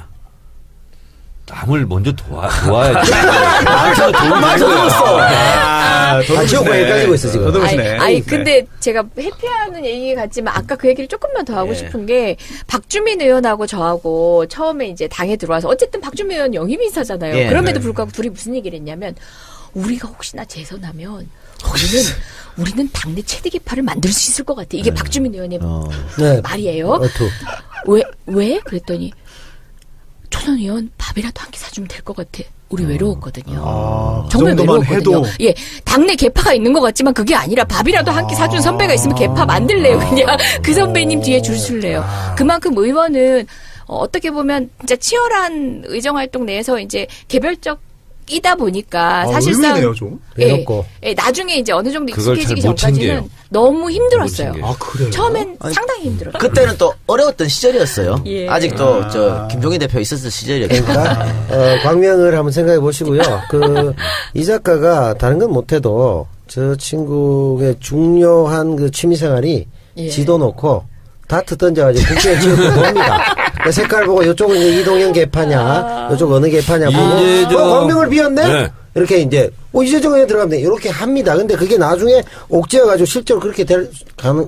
남을 먼저 도와야지. 남을 도와야지. 지옥과 헷갈리고 있어, 지금. 더듬으시네. 아니, 근데 제가 회피하는 얘기 같지만 아까 그 얘기를 조금만 더 하고 싶은 게 박주민 의원하고 저하고 처음에 이제 당에 들어와서 어쨌든 박주민 의원 영입인사잖아요. 예. 그럼에도 네. 불구하고 둘이 무슨 얘기를 했냐면 우리가 혹시나 재선하면 우리는 당내 최대 기파를 만들 수 있을 것 같아. 이게 박주민 의원의 네. 말이에요. 어투. 왜? 그랬더니 초선 의원 밥이라도 한 끼 사주면 될 것 같아. 우리 외로웠거든요. 그 정말 정도만 외로웠거든요. 해도 예, 당내 개파가 있는 것 같지만 그게 아니라 밥이라도 한 끼 사준 선배가 있으면 개파 만들래요. 그냥 그 선배님 뒤에 줄 설래요. 그만큼 의원은 어떻게 보면 진짜 치열한 의정활동 내에서 이제 개별적이다 보니까 사실상 의외네요, 좀. 외롭고. 예, 나중에 이제 어느 정도 그걸 익숙해지기 잘못 전까지는 챙겨요. 너무 힘들었어요. 못 챙겨요. 그래요? 처음엔 상당히 힘들었어요. 그때는 또 어려웠던 시절이었어요. 예. 아직도 김종인 대표 있었을 시절이었죠. 그러니까 광명을 한번 생각해 보시고요. 이 작가가 다른 건 못해도 저 친구의 중요한 그 취미생활이 예. 지도 놓고 다트 던져가지고 국회에 지금 봅니다. 그 색깔 보고 이쪽은 이제 이동형 개파냐, 이쪽 어느 개파냐 보고 광명을 비웠네. 네. 이렇게 이제 이재정 의원 들어가면 돼. 이렇게 합니다. 근데 그게 나중에 옥죄어가지고 실제로 그렇게 될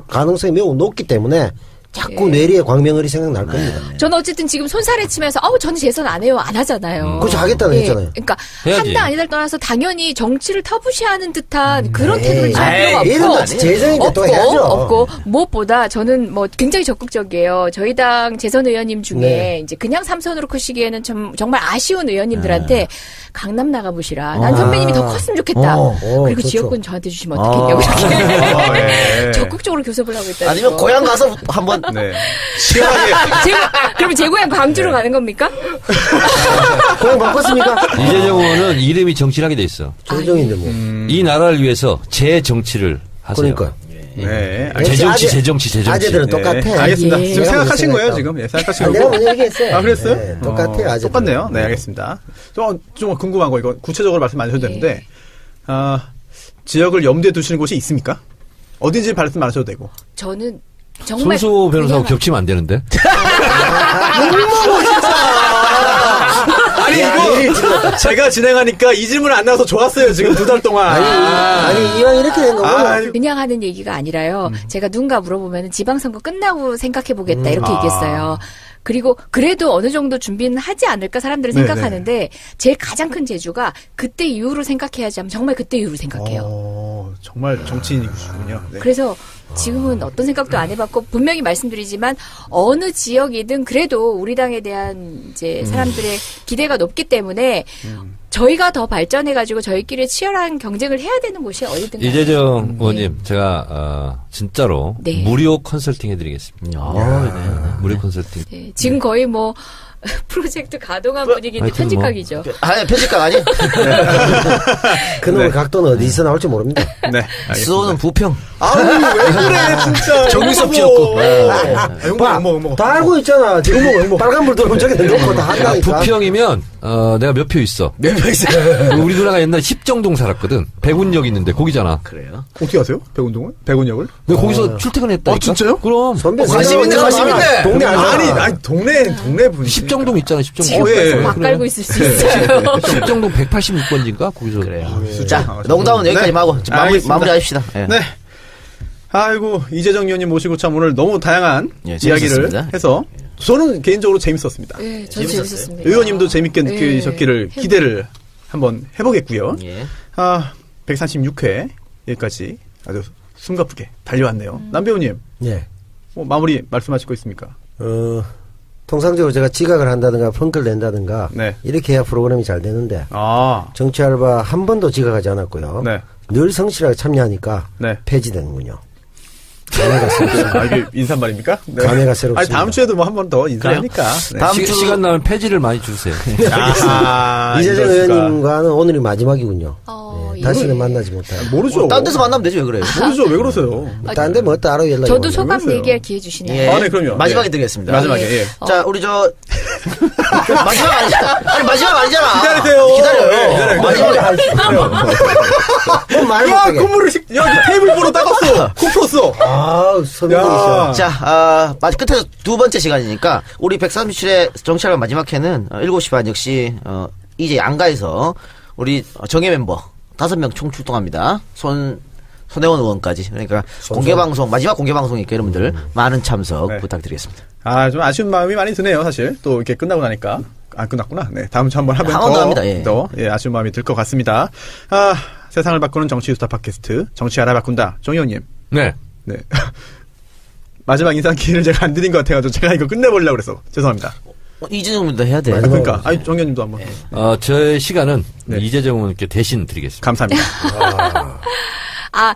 가능성이 매우 높기 때문에 자꾸 예. 뇌리에 광명을이 생각날 겁니다. 저는 어쨌든 지금 손살에 치면서 저는 재선 안 해요. 안 하잖아요. 그렇죠. 하겠다는 했잖아요. 그러니까 해야지. 한다 아니다를 떠나서 당연히 정치를 터부시하는 듯한 그런 태도를 취할 이런 필요가 거 없고 재정인데 또 해야죠. 없고 무엇보다 저는 뭐 굉장히 적극적이에요. 저희 당 재선 의원님 중에 네. 이제 그냥 삼선으로 크시기에는 정말 아쉬운 의원님들한테 강남 나가보시라. 난 선배님이 더 컸으면 좋겠다. 그리고 좋죠. 지역군 저한테 주시면 어떻겠냐고 이렇게 예. 적극적으로 교섭을 하고 있다. 아니면 고향 가서 한번 네. 시원하게. 그럼 제 고향 광주로 가는 겁니까? 고향 바꿨습니까? 이재정 의원은 이름이 정치하게 돼 있어. 재정인데 뭐. 이 나라를 위해서 재정치를 하세요. 그러니까. 네. 재정치. 아재들은 똑같아. 알겠습니다. 예. 지금 내가 생각하신 먼저 거예요, 생각했다. 지금? 예, 생각하신 내가 거고. 먼저 얘기했어요. 그랬어요? 네, 똑같아요, 아재들은. 똑같네요. 네, 알겠습니다. 좀 궁금한 거, 이거 구체적으로 말씀 안 하셔도 되는데, 지역을 염두에 두시는 곳이 있습니까? 어딘지 말씀 안 하셔도 되고. 저는 정말 손수 변호사하고 그냥 겹치면 안 되는데. 아니, 이거, 제가 진행하니까 이 질문 안 나와서 좋았어요, 지금 2달 동안. 아니, 이왕 이렇게 된 거면. 그냥 하는 얘기가 아니라요. 제가 누군가 물어보면 지방선거 끝나고 생각해보겠다 이렇게 얘기했어요. 그리고 그래도 어느 정도 준비는 하지 않을까 사람들은 네네. 생각하는데 제일 가장 큰 재주가 그때 이후로 생각해야지 하면 정말 그때 이후로 생각해요. 정말 정치인이시군요. 네. 그래서 지금은 어떤 생각도 안 해봤고 분명히 말씀드리지만 어느 지역이든 그래도 우리 당에 대한 이제 사람들의 기대가 높기 때문에 저희가 더 발전해가지고 저희끼리 치열한 경쟁을 해야 되는 곳이 어디든 이재정 의원님, 제가 진짜로 네. 무료 컨설팅 해드리겠습니다. 무료 컨설팅. 네, 지금 거의 뭐 프로젝트 가동한 분위기인데 하여튼 편집각이죠. 아니, 편집각 아니? 그놈의 각도는 어디서 나올지 모릅니다. 네. 수호는 부평. 아우, 왜 그래, 진짜. 정유섭 지었고. 욕먹어. 다 알고 있잖아. 지금 빨간불 들어오면 저기 놓고 다 한다니까. 부평이면 내가 몇 표 있어. 몇 명 있어요? 우리 누나가 옛날에 십정동 살았거든. 백운역 있는데 거기잖아. 그래요? 어떻게 아세요? 백운동은? 백운역을? 내가 거기서 출퇴근했다니까. 진짜요? 그럼. 선배 관심 있네, 관심 있네. 동네 알잖아. 아니, 동네 분이. 십정동 있잖아. 십정동. 지금 예. 벌써 막 깔고 있을 수 있어요. 십정동 186번지인가? 거기서. 그래요. 예. 자, 농담은 여기까지 네. 하고 알겠습니다. 마무리하십시다. 예. 네. 아이고, 이재정 의원님 모시고 참 오늘 너무 다양한 예, 이야기를 재밌었습니다. 해서 저는 개인적으로 재밌었습니다. 네, 저도 재밌었습니다. 의원님도 재밌게 네. 느끼셨기를 기대를 한번 해보겠고요. 예. 136회 여기까지 아주 숨가쁘게 달려왔네요. 남배우님, 예. 마무리 말씀하실 거 있습니까? 통상적으로 제가 지각을 한다든가 펑크를 낸다든가 네. 이렇게 해야 프로그램이 잘 되는데 정치 알바 한 번도 지각하지 않았고요. 네. 늘 성실하게 참여하니까 네. 폐지되는군요. 감회가 새롭습니다. 아, 이게 인사말입니까? 네. 감회가 새롭습니다. 아니, 다음 주에도 뭐 한 번 더 인사하니까. 네. 다음 주 시간 나면 폐지를 많이 주세요. 이재정 이럴 수가. 의원님과는 오늘이 마지막이군요. 예. 다시는 만나지 못해요. 모르죠. 딴 데서 만나면 되죠, 왜 그래요? 모르죠. 왜 그러세요? 딴 데 뭐 따로 연락이 저도 오네요. 소감 모르겠어요. 얘기할 기회 주시네요. 예. 아, 네, 그럼요. 마지막에 예. 드리겠습니다. 마지막에, 예. 예. 자, 우리 마지막 아니잖아. 아니, 마지막 아니잖아. 기다리세요. 기다려요. 네, 기다려요. 뭐 말 야, 못하게. 콧물을 야, 테이블 보러 닦았어. 코 풀었어. 아, 선배님이셔. 자, 끝에서 두 번째 시간이니까, 우리 137회 정치알바 마지막 회는 7시 반 역시, 이제 양가에서 우리 정예 멤버 5명 총 출동합니다. 손혜원 의원까지. 그러니까 공개방송, 마지막 공개방송이니까 여러분들 많은 참석 네. 부탁드리겠습니다. 아, 좀 아쉬운 마음이 많이 드네요, 사실. 또 이렇게 끝나고 나니까. 안 끝났구나. 네, 다음 주 한번 하면 한번 더 합니다, 예. 아쉬운 마음이 들 것 같습니다. 아, 세상을 바꾸는 정치수다 팟캐스트, 정치 알아바꾼다. 정의원님. 네. 네. 마지막 인사 기회를 제가 안 드린 것 같아가지고 제가 이거 끝내보려고 그래서 죄송합니다. 이재정님도 해야 돼. 아, 그러니까. 아니, 정의원님도 한번. 저의 시간은 네. 이재정 의원께 대신 드리겠습니다. 감사합니다. 아,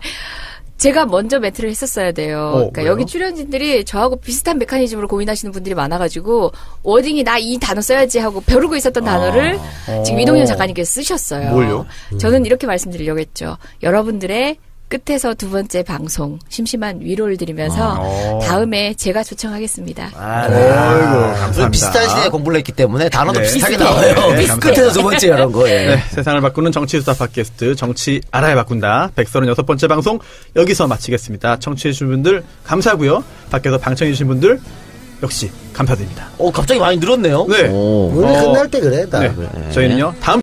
제가 먼저 멘트를 했었어야 돼요. 그러니까 왜요? 여기 출연진들이 저하고 비슷한 메커니즘으로 고민하시는 분들이 많아가지고 워딩이 나 이 단어 써야지 하고 벼르고 있었던 단어를 지금 이동현 작가님께서 쓰셨어요. 뭘요? 저는 이렇게 말씀드리려고 했죠. 여러분들의 끝에서 두 번째 방송 심심한 위로를 드리면서 다음에 제가 초청하겠습니다. 아이고, 감사합니다. 비슷한 시대에 공부를 했기 때문에 단어도 네. 비슷하게 비슷해요. 나와요. 네, 끝에서 두 번째 이런 거. 예. 네, 세상을 바꾸는 정치수다 팟캐스트 정치 알아야 바꾼다 136번째 방송 여기서 마치겠습니다. 청취해주신 분들 감사하고요. 밖에서 방청해주신 분들 역시 감사드립니다. 갑자기 많이 늘었네요. 네. 원래 끝날 때 그래, 다. 네. 저희는요 다음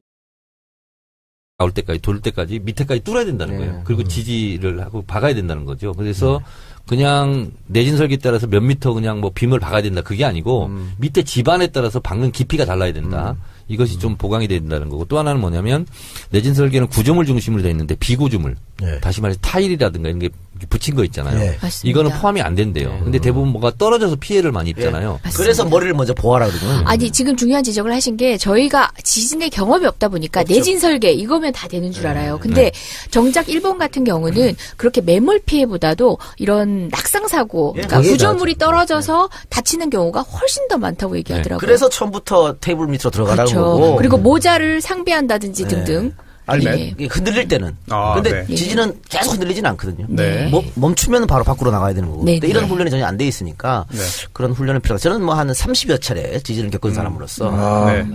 나올 때까지 돌 때까지 밑에까지 뚫어야 된다는 거예요. 그리고 지지를 하고 박아야 된다는 거죠. 그래서 그냥 내진 설계에 따라서 몇 미터 그냥 뭐 빔을 박아야 된다 그게 아니고 밑에 집안에 따라서 박는 깊이가 달라야 된다. 이것이 좀 보강이 된다는 거고 또 하나는 뭐냐면 내진 설계는 구조물 중심으로 되어 있는데 비구조물 네. 다시 말해 타일이라든가 이런 게 붙인 거 있잖아요. 네. 맞습니다. 이거는 포함이 안 된대요. 근데 대부분 뭐가 떨어져서 피해를 많이 입잖아요. 그래서 머리를 먼저 보아라 그러거든요. 아니 지금 중요한 지적을 하신 게 저희가 지진의 경험이 없다 보니까 내진 설계 이거면 다 되는 줄 알아요. 근데 정작 일본 같은 경우는 그렇게 매몰 피해보다도 이런 낙상 사고, 그러니까 그게 구조물이 떨어져서 다치는 경우가 훨씬 더 많다고 얘기하더라고요. 그래서 처음부터 테이블 밑으로 들어가라고 그렇죠. 그러고. 그리고 모자를 상비한다든지 등등. 알면 예. 이게 흔들릴 때는. 아, 근데 네. 지진은 계속 흔들리지는 않거든요. 네. 멈추면 바로 밖으로 나가야 되는 거고. 네, 근데 네. 이런 훈련이 전혀 안 돼 있으니까 네. 그런 훈련이 필요하다. 저는 뭐 한 30여 차례 지진을 겪은 사람으로서 네.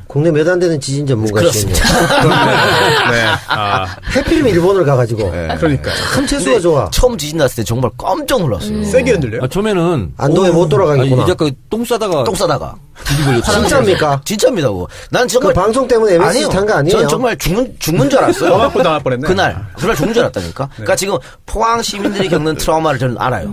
국내 몇 안 되는 지진 전문가시네요. 네. 아, 해필이면 일본을 가가지고. 그러니까요. 참 재수가 좋아. 처음 지진 났을 때 정말 깜짝 놀랐어요. 세게 흔들려요? 처음에는 안동에 못 돌아가겠구나. 아니, 이제 똥 싸다가 똥 싸다가. 들이 걸렸어요. 진짜입니까? 진짜입니다. 그거. 난 정말 그 방송 때문에 MSG 탄 거 아니에요? 전 정말 죽는 줄 알았어요. 더 맞고 당할 뻔했네. 그날 죽는 줄 알았다니까. 그러니까 지금 포항 시민들이 겪는 트라우마를 저는 알아요.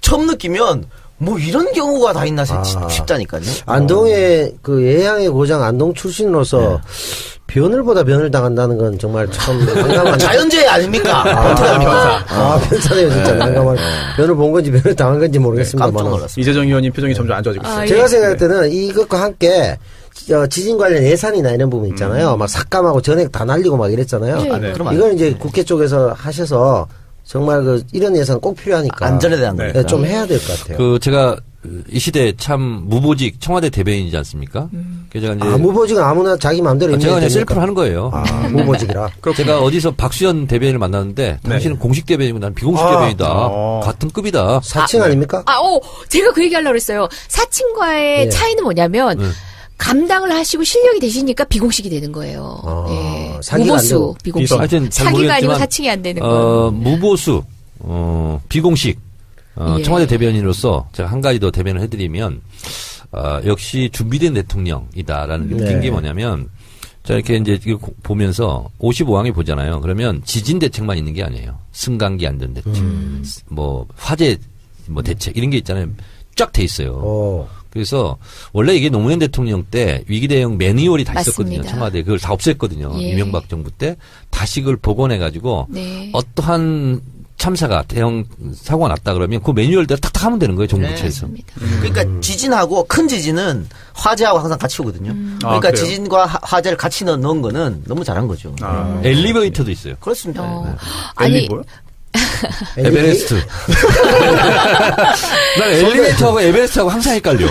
처음 느끼면 뭐 이런 경우가 다 있나 싶다니까요. 안동의 그 예향의 고장 안동 출신으로서 변을보다 변을 당한다는 건 정말 참 난감한. 자연재해 아닙니까? 어떻게 합니까? 변사네요, 진짜. 난감한. 변을 본 건지 변을 당한 건지 모르겠습니다만. 깜짝 놀랐어요. 이재정 의원님 표정이 점점 안 좋아지고 있어요. 제가 생각할 때는 이것과 함께 지진 관련 예산이나 이런 부분 있잖아요. 막 삭감하고 전액 다 날리고 막 이랬잖아요. 네. 네. 그럼 안 이건 이제 국회 쪽에서 하셔서 정말 이런 예산 꼭 필요하니까. 안전에 대한 네. 거니까. 네, 좀 해야 될 것 같아요. 제가 이 시대에 참 무보직 청와대 대변인이지 않습니까? 그래서 제가 이제 무보직은 아무나 자기 마음대로 제가 임명해도 그냥 셀프를 됩니까? 하는 거예요. 무보직이라. 제가 어디서 박수현 대변인을 만났는데 당신은 공식 대변인이고 난 비공식 대변이다. 같은 급이다. 사칭 아닙니까? 제가 그 얘기 하려고 그랬어요. 사칭과의 예. 차이는 뭐냐면, 감당을 하시고 실력이 되시니까 비공식이 되는 거예요. 예. 사기가 안 무보수, 되고. 비공식. 하여튼 잘 사기가 아니고 모르겠지만, 사칭이 안 되는 거. 무보수, 비공식, 예. 청와대 대변인으로서 제가 한 가지 더 대변을 해드리면, 역시 준비된 대통령이다라는 게 웃긴 게 뭐냐면, 자, 이렇게 이제 이거 보면서 55항에 보잖아요. 그러면 지진 대책만 있는 게 아니에요. 승강기 안전 대책, 뭐 화재 뭐 대책 이런 게 있잖아요. 쫙 돼 있어요. 그래서 원래 이게 노무현 대통령 때 위기 대응 매뉴얼이 다 있었거든요. 맞습니다. 청와대 그걸 다 없앴거든요. 예. 이명박 정부 때 다시 그걸 복원해 가지고 네. 어떠한 참사가 대형 사고가 났다 그러면 그 매뉴얼대로 탁탁 하면 되는 거예요. 정부처에서. 그러니까 지진하고 큰 지진은 화재하고 항상 같이 오거든요. 그러니까 그래요? 지진과 화재를 같이 넣은 거는 너무 잘한 거죠. 엘리베이터도 있어요. 그렇습니다. 아니, 엘리고요? 에베레스트. 난 엘리베이터하고 에베레스트하고 항상 헷갈려.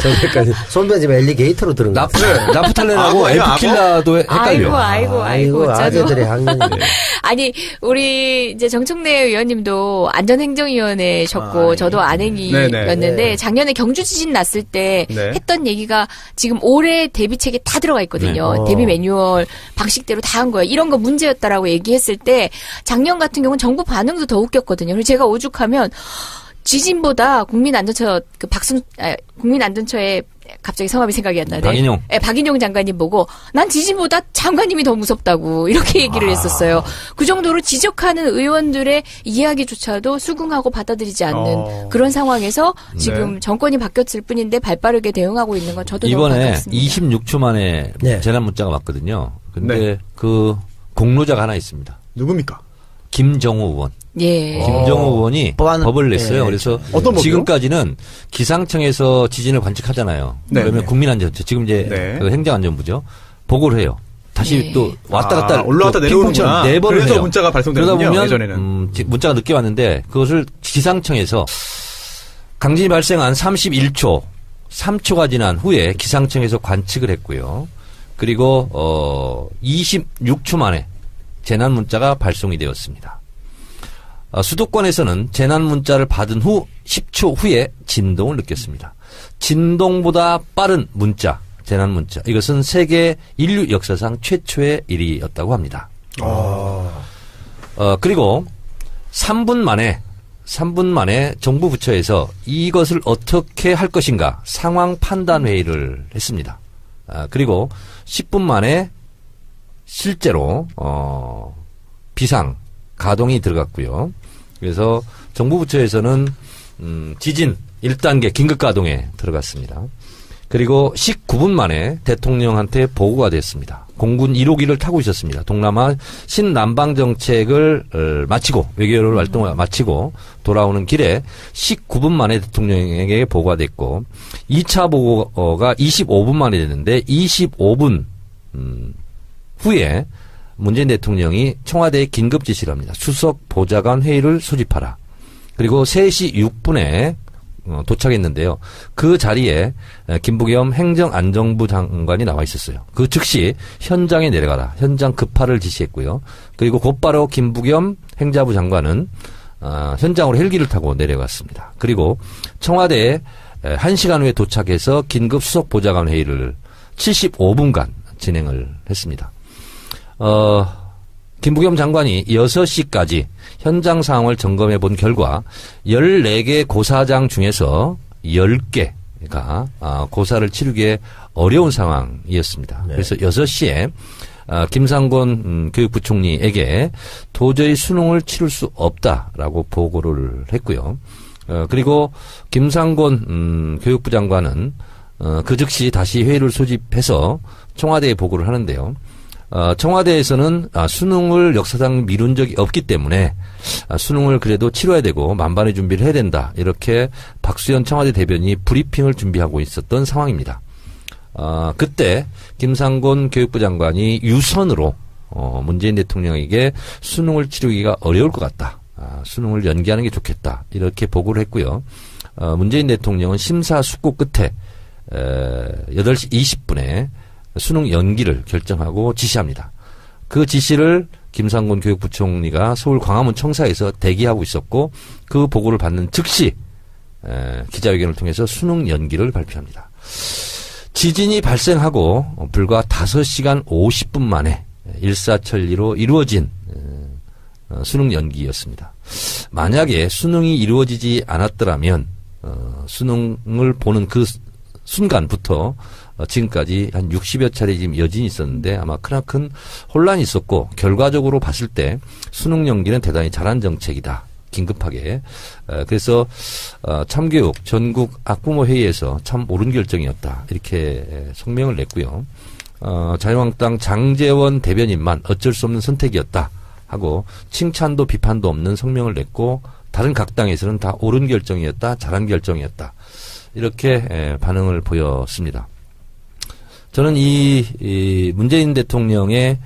손변 집 엘리게이터로 들은 거. 나프탈렌하고 에프킬라도 헷갈려. 아이고. 아재들의 학년이. 아니, 우리 이제 정청래 의원님도 안전행정위원회셨고, 저도 안행위였는데, 작년에 경주 지진 났을 때 했던 얘기가 지금 올해 대비책에 다 들어가 있거든요. 대비 매뉴얼 방식대로 다 한 거예요. 이런 거 문제였다라고 얘기했을 때, 작년 같은 경우는 정부 반응도 더 웃겼거든요. 그래서 제가 오죽하면, 지진보다 국민안전처, 국민안전처에 갑자기 성함이 생각이 안 나네. 박인용. 네, 박인용 장관님 보고 난 지진보다 장관님이 더 무섭다고 이렇게 얘기를 했었어요. 그 정도로 지적하는 의원들의 이야기조차도 수긍하고 받아들이지 않는 그런 상황에서 지금 정권이 바뀌었을 뿐인데 발빠르게 대응하고 있는 건 저도 너무 이번에 반갑습니다. 26초 만에 재난 문자가 왔거든요. 근데 그 공로자가 하나 있습니다. 누굽니까? 김정우 의원. 예. 김정우 의원이 법을 냈어요. 그래서 어떤 지금까지는 기상청에서 지진을 관측하잖아요. 그러면 국민안전처, 지금 이제 그 행정안전부죠. 보고를 해요. 다시 또 왔다 갔다 올라왔다 내려오는구나. 4번을 그래서 해요. 문자가 발송되는군요. 그러다 보면 예전에는. 문자가 늦게 왔는데 그것을 기상청에서 강진이 발생한 31초, 3초가 지난 후에 기상청에서 관측을 했고요. 그리고 26초 만에 재난 문자가 발송이 되었습니다. 수도권에서는 재난 문자를 받은 후 10초 후에 진동을 느꼈습니다. 진동보다 빠른 문자, 재난 문자. 이것은 세계 인류 역사상 최초의 일이었다고 합니다. 그리고 3분 만에 정부 부처에서 이것을 어떻게 할 것인가 상황 판단 회의를 했습니다. 그리고 10분 만에 실제로 비상 가동이 들어갔고요. 그래서 정부 부처에서는 지진 1단계 긴급 가동에 들어갔습니다. 그리고 19분 만에 대통령한테 보고가 됐습니다. 공군 1호기를 타고 있었습니다. 동남아 신남방 정책을 마치고 외교 활동을 마치고 돌아오는 길에 19분 만에 대통령에게 보고가 됐고 2차 보고가 25분 만에 됐는데 25분 후에 문재인 대통령이 청와대에 긴급 지시를 합니다. 수석 보좌관 회의를 소집하라. 그리고 3시 6분에 도착했는데요. 그 자리에 김부겸 행정안전부 장관이 나와 있었어요. 그 즉시 현장에 내려가라. 현장 급파를 지시했고요. 그리고 곧바로 김부겸 행자부 장관은 현장으로 헬기를 타고 내려갔습니다. 그리고 청와대에 1시간 후에 도착해서 긴급 수석 보좌관 회의를 75분간 진행을 했습니다. 김부겸 장관이 6시까지 현장 상황을 점검해 본 결과 14개 고사장 중에서 10개가 고사를 치르기에 어려운 상황이었습니다. 그래서 6시에 김상곤 교육부총리에게 도저히 수능을 치를 수 없다라고 보고를 했고요. 그리고 김상곤 교육부 장관은 그 즉시 다시 회의를 소집해서 청와대에 보고를 하는데요. 청와대에서는 수능을 역사상 미룬 적이 없기 때문에 수능을 그래도 치러야 되고 만반의 준비를 해야 된다. 이렇게 박수현 청와대 대변인이 브리핑을 준비하고 있었던 상황입니다. 그때 김상곤 교육부 장관이 유선으로 문재인 대통령에게 수능을 치르기가 어려울 것 같다. 수능을 연기하는 게 좋겠다. 이렇게 보고를 했고요. 문재인 대통령은 심사숙고 끝에 8시 20분에 수능 연기를 결정하고 지시합니다. 그 지시를 김상곤 교육부총리가 서울 광화문 청사에서 대기하고 있었고 그 보고를 받는 즉시 기자회견을 통해서 수능 연기를 발표합니다. 지진이 발생하고 불과 5시간 50분 만에 일사천리로 이루어진 수능 연기였습니다. 만약에 수능이 이루어지지 않았더라면 수능을 보는 그 순간부터 지금까지 한 60여 차례 지금 여진이 있었는데 아마 크나큰 혼란이 있었고 결과적으로 봤을 때 수능 연기는 대단히 잘한 정책이다. 긴급하게. 그래서 참교육 전국 학부모 회의에서 참 옳은 결정이었다. 이렇게 성명을 냈고요. 자유한국당 장제원 대변인만 어쩔 수 없는 선택이었다 하고 칭찬도 비판도 없는 성명을 냈고 다른 각 당에서는 다 옳은 결정이었다. 잘한 결정이었다. 이렇게 반응을 보였습니다. 저는 이 문재인 대통령의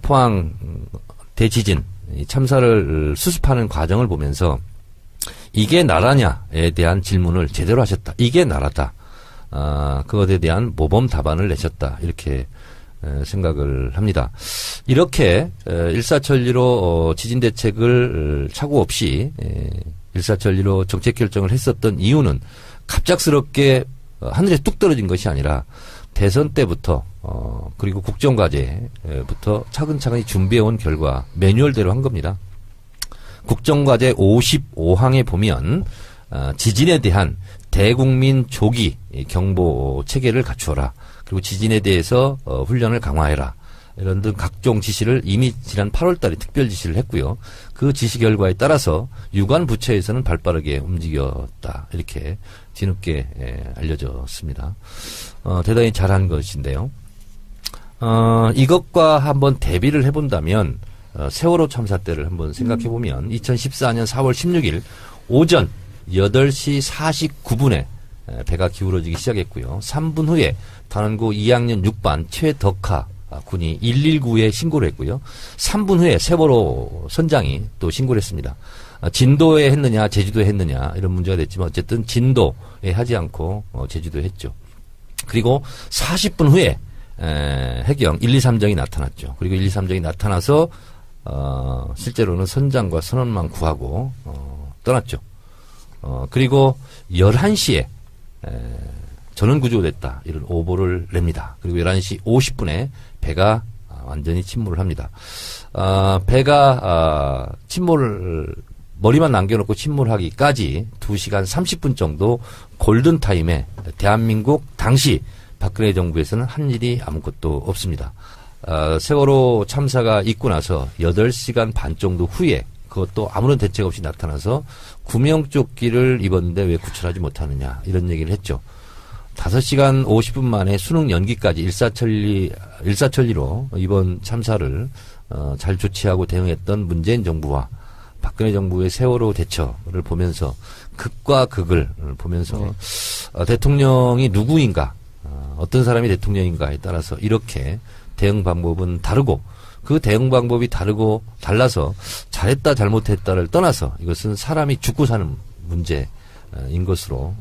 포항 대지진 이 참사를 수습하는 과정을 보면서 이게 나라냐에 대한 질문을 제대로 하셨다. 이게 나라다. 그것에 대한 모범 답안을 내셨다. 이렇게 생각을 합니다. 이렇게 일사천리로 지진 대책을 착오 없이 일사천리로 정책 결정을 했었던 이유는 갑작스럽게 하늘에 뚝 떨어진 것이 아니라 대선 때부터 그리고 국정과제부터 차근차근히 준비해온 결과 매뉴얼대로 한 겁니다. 국정과제 55항에 보면 지진에 대한 대국민 조기 경보 체계를 갖추어라. 그리고 지진에 대해서 훈련을 강화해라. 이런 등 각종 지시를 이미 지난 8월 달에 특별 지시를 했고요. 그 지시 결과에 따라서 유관 부처에서는 발빠르게 움직였다. 이렇게 뒤늦게 알려졌습니다. 대단히 잘한 것인데요. 이것과 한번 대비를 해본다면 세월호 참사 때를 한번 생각해보면 2014년 4월 16일 오전 8시 49분에 배가 기울어지기 시작했고요. 3분 후에 단원고 2학년 6반 최덕하 군이 119에 신고를 했고요. 3분 후에 세월호 선장이 또 신고를 했습니다. 진도에 했느냐 제주도에 했느냐 이런 문제가 됐지만 어쨌든 진도에 하지 않고 제주도에 했죠. 그리고 40분 후에 해경 123정이 나타났죠. 그리고 123정이 나타나서 실제로는 선장과 선원만 구하고 떠났죠. 그리고 11시에 전원 구조됐다. 이런 오보를 냅니다. 그리고 11시 50분에 배가 완전히 침몰을 합니다. 배가 침몰을 머리만 남겨놓고 침몰하기까지 2시간 30분 정도 골든타임에 대한민국 당시 박근혜 정부에서는 한 일이 아무것도 없습니다. 세월호 참사가 있고 나서 8시간 반 정도 후에 그것도 아무런 대책 없이 나타나서 구명조끼를 입었는데 왜 구출하지 못하느냐 이런 얘기를 했죠. 5시간 50분 만에 수능 연기까지 일사천리로 이번 참사를 잘 조치하고 대응했던 문재인 정부와 박근혜 정부의 세월호 대처를 보면서 극과 극을 보면서 대통령이 누구인가 어떤 사람이 대통령인가에 따라서 이렇게 대응 방법은 다르고 그 대응 방법이 달라서 잘했다 잘못했다를 떠나서 이것은 사람이 죽고 사는 문제인 것으로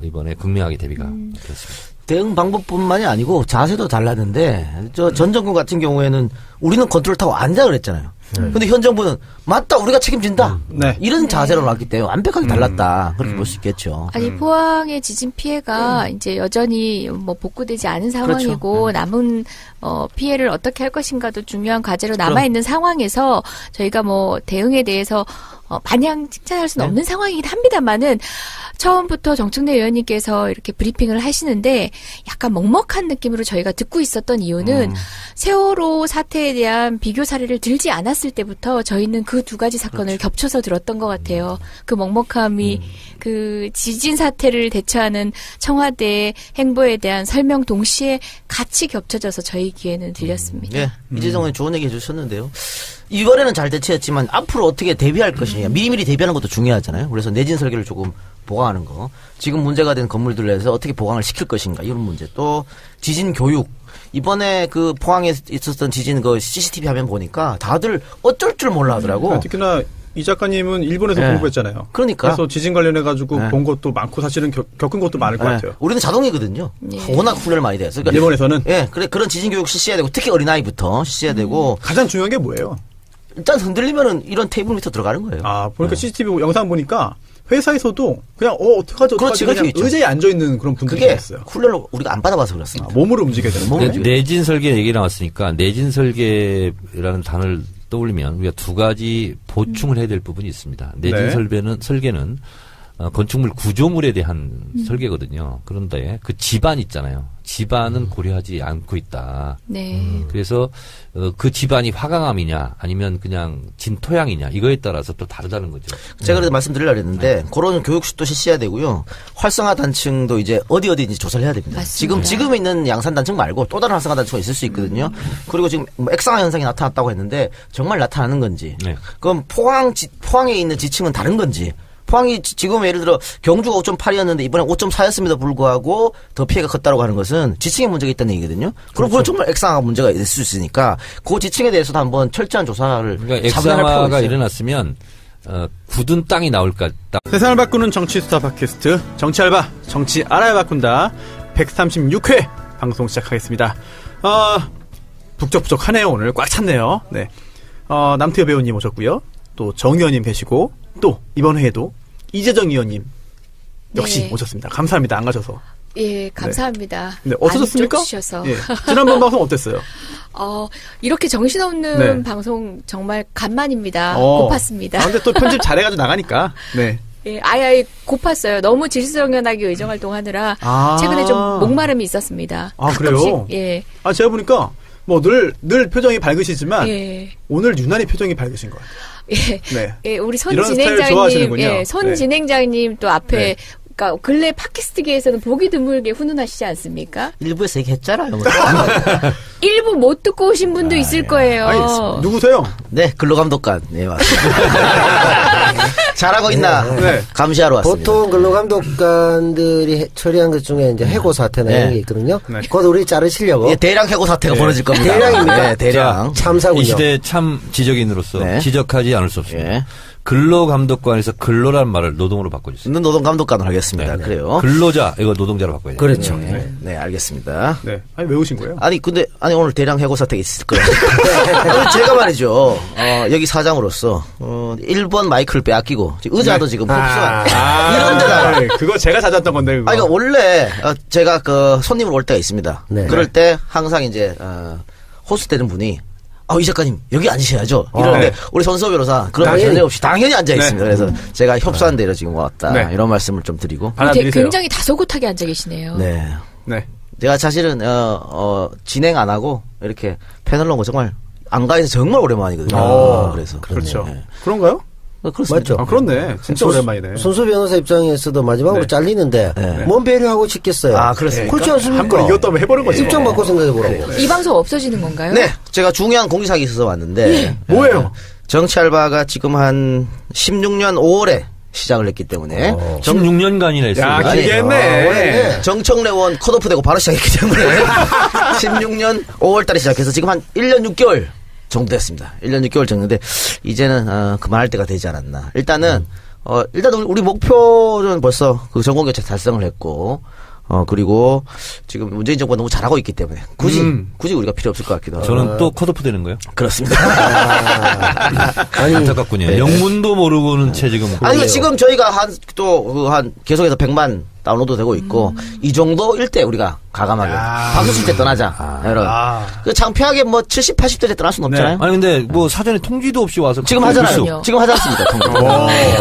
이번에 극명하게 대비가 됐습니다. 대응 방법뿐만이 아니고 자세도 달랐는데 전 정부 같은 경우에는 우리는 컨트롤 타워 앉아 그랬잖아요. 근데 현 정부는 맞다 우리가 책임진다 이런 자세로 나왔기 때문에 완벽하게 달랐다 그렇게 볼 수 있겠죠. 아니 포항의 지진 피해가 이제 여전히 뭐 복구되지 않은 상황이고 그렇죠. 남은 피해를 어떻게 할 것인가도 중요한 과제로 남아 있는 상황에서 저희가 뭐 대응에 대해서 마냥 칭찬할 수는 없는 상황이긴 합니다만은 처음부터 정청래 의원님께서 이렇게 브리핑을 하시는데 약간 먹먹한 느낌으로 저희가 듣고 있었던 이유는 세월호 사태에 대한 비교 사례를 들지 않았을 때부터 저희는 그 두 가지 사건을 그렇죠. 겹쳐서 들었던 것 같아요. 그 먹먹함이 그 지진 사태를 대처하는 청와대의 행보에 대한 설명 동시에 같이 겹쳐져서 저희 귀에는 들렸습니다. 네, 이재정 의원 좋은 얘기 해주셨는데요. 이번에는 잘 대처했지만 앞으로 어떻게 대비할 것이냐 미리미리 대비하는 것도 중요하잖아요. 그래서 내진 설계를 조금 보강하는 거 지금 문제가 된 건물들에서 어떻게 보강을 시킬 것인가 이런 문제 또 지진 교육 이번에 그 포항에 있었던 지진 그 CCTV 화면 보니까 다들 어쩔 줄 몰라 하더라고. 특히나 이 작가님은 일본에서 공부했잖아요. 그러니까. 그래서 지진 관련해가지고 본 것도 많고 사실은 겪은 것도 많을 것 같아요. 우리는 자동이거든요. 워낙 훈련을 많이 돼서. 그러니까 일본에서는? 그런 지진 교육 실시해야 되고 특히 어린아이부터 실시해야 되고. 가장 중요한 게 뭐예요? 일단 흔들리면은 이런 테이블 밑으로 들어가는 거예요. 보니까 CCTV 영상 보니까 회사에서도 그냥 어떡하죠? 그냥 의자에 앉아있는 그런 분들이 있어요. 그게 훈련을 우리가 안 받아봐서 그렇습니다. 몸으로 움직여야 되는 거예요. 내진 설계 얘기 나왔으니까 내진 설계라는 단어를 떠올리면 우리가 두 가지 보충을 해야 될 부분이 있습니다. 내진 설계는 건축물 구조물에 대한 설계거든요. 그런데 그 지반 있잖아요. 지반은 고려하지 않고 있다. 네. 그래서 그 지반이 화강암이냐 아니면 그냥 진토양이냐 이거에 따라서 또 다르다는 거죠. 제가 그래서 말씀드리려고 했는데 그런 교육도 실시해야 되고요. 활성화 단층도 이제 어디 이제 조사를 해야 됩니다. 맞습니다. 지금 있는 양산 단층 말고 또 다른 활성화 단층이 있을 수 있거든요. 그리고 지금 액상화 현상이 나타났다고 했는데 정말 나타나는 건지 그럼 포항에 있는 지층은 다른 건지 포항이 지금 예를 들어 경주가 5.8이었는데 이번에 5.4였음에도 불구하고 더 피해가 컸다고 하는 것은 지층에 문제가 있다는 얘기거든요. 그럼 그건 정말 액상화 문제가 있을 수 있으니까 그 지층에 대해서도 한번 철저한 조사를 그러니까 차분할 필요가 액상화가 있어요. 일어났으면 굳은 땅이 나올까. 세상을 바꾸는 정치 스타 팟캐스트 정치 알바 정치 알아야 바꾼다 136회 방송 시작하겠습니다. 북적북적하네요. 오늘 꽉 찼네요. 네. 남태호 배우님 오셨고요. 또 정 의원님 계시고 또 이번 회에도 이재정 의원님 역시 네. 오셨습니다. 감사합니다. 안 가셔서. 예, 감사합니다. 네, 어떠셨습니까? 많이 쫓으셔서. 예. 지난번 방송 어땠어요? 이렇게 정신없는 네. 방송 정말 간만입니다. 어. 고팠습니다. 근데 또 편집 잘해가지고 나가니까. 네. 예, 아예 고팠어요. 너무 질서정연하게 의정활동하느라 최근에 좀 목마름이 있었습니다. 아, 그래요? 가끔씩, 예. 제가 보니까 뭐 늘 표정이 밝으시지만 예. 오늘 유난히 표정이 밝으신 것 같아요. 예. 네. 예, 우리 손 이런 스타일 진행자님, 좋아하시는군요. 예, 손 네. 진행자님 또 앞에 네. 그러니까 근래 팟캐스트계에서는 보기 드물게 훈훈하시지 않습니까? 일부에서 얘기했잖아요. 일부 못 듣고 오신 분도 있을 거예요. 아니, 누구세요? 네, 근로감독관. 네, 맞습니다. 잘하고 있나? 네. 감시하러 왔습니다. 보통 근로감독관들이 처리한 것 중에 이제 해고 사태나 네. 이런 게 있거든요. 네. 그것 우리 자르시려고 예, 대량 해고 사태가 벌어질 겁니다. 대량입니다. 네, 대량. 참사군요. 이 시대의 참 지적인으로서 네. 지적하지 않을 수 없습니다. 예. 근로감독관에서 근로란 말을 노동으로 바꿔주세요. 있는 노동감독관을 하겠습니다. 그래요. 근로자 이거 노동자로 바꿔야 돼요. 그렇죠. 네, 알겠습니다. 네. 아니, 왜 오신 거예요? 아니 오늘 대량 해고 사태가 있을 거예요. 오늘 제가 말이죠. 여기 사장으로서 1번 마이크를 빼앗기고 의자도 지금 흡수한 이런 데다가 그거 제가 찾았던 건데, 그거. 그러니까 원래 제가 그 손님을 올 때가 있습니다. 네. 그럴 때 항상 이제 호스트 되는 분이 이 작가님 여기 앉으셔야죠. 이러는데 네. 우리 손수호 변호사 그런 말 당연히. 전혀 없이 당연히 앉아 있습니다. 네. 그래서 제가 협소한 데로 지금 왔다 네. 이런 말씀을 좀 드리고. 받아들이세요. 굉장히 다소곳하게 앉아 계시네요. 네. 네. 내가 사실은 진행 안 하고 이렇게 패널 놓은 거 정말 안가에서 정말 오랜만이거든요. 그래서 그렇죠. 네. 그런가요? 그렇습니다. 맞죠? 그렇네. 진짜 오랜만이네. 손수 변호사 입장에서도 마지막으로 네. 잘리는데 네. 뭔 배려하고 싶겠어요. 그렇습니까? 그렇지 않습니까? 한번 이것도 한번 해보는 거죠. 입장 바꿔 생각해보라고. 이 방송 없어지는 건가요? 네, 제가 중요한 공지사항이 있어서 왔는데 뭐예요? 정치 알바가 지금 한 16년 5월에 시작을 했기 때문에 16년간이나 했어요. 야, 아니, 길게 했네. 정청래원 컷오프 되고 바로 시작했기 때문에 16년 5월 달에 시작해서 지금 한 1년 6개월 정도 됐습니다. 1년 6개월 정도인데 이제는 그만할 때가 되지 않았나. 일단 우리 목표는 벌써 그 전공교체 달성을 했고 그리고 지금 문재인 정부가 너무 잘하고 있기 때문에 굳이 우리가 필요 없을 것 같기도 하고. 저는 또 컷오프 되는 거예요? 그렇습니다. 아니, 안타깝군요. 영문도 모르고는 채 지금. 아니 지금 저희가 한 계속해서 100만 다운로드 되고 있고 이 정도일 때 우리가 가감하게 박수 칠 때 떠나자. 여러분. 그 창피하게 뭐 70, 80대 때 떠날 수는 없잖아요. 아니 근데 뭐 사전에 통지도 없이 와서 지금 그걸 하잖아요. 불쑥. 지금 하지 않습니다. 통지.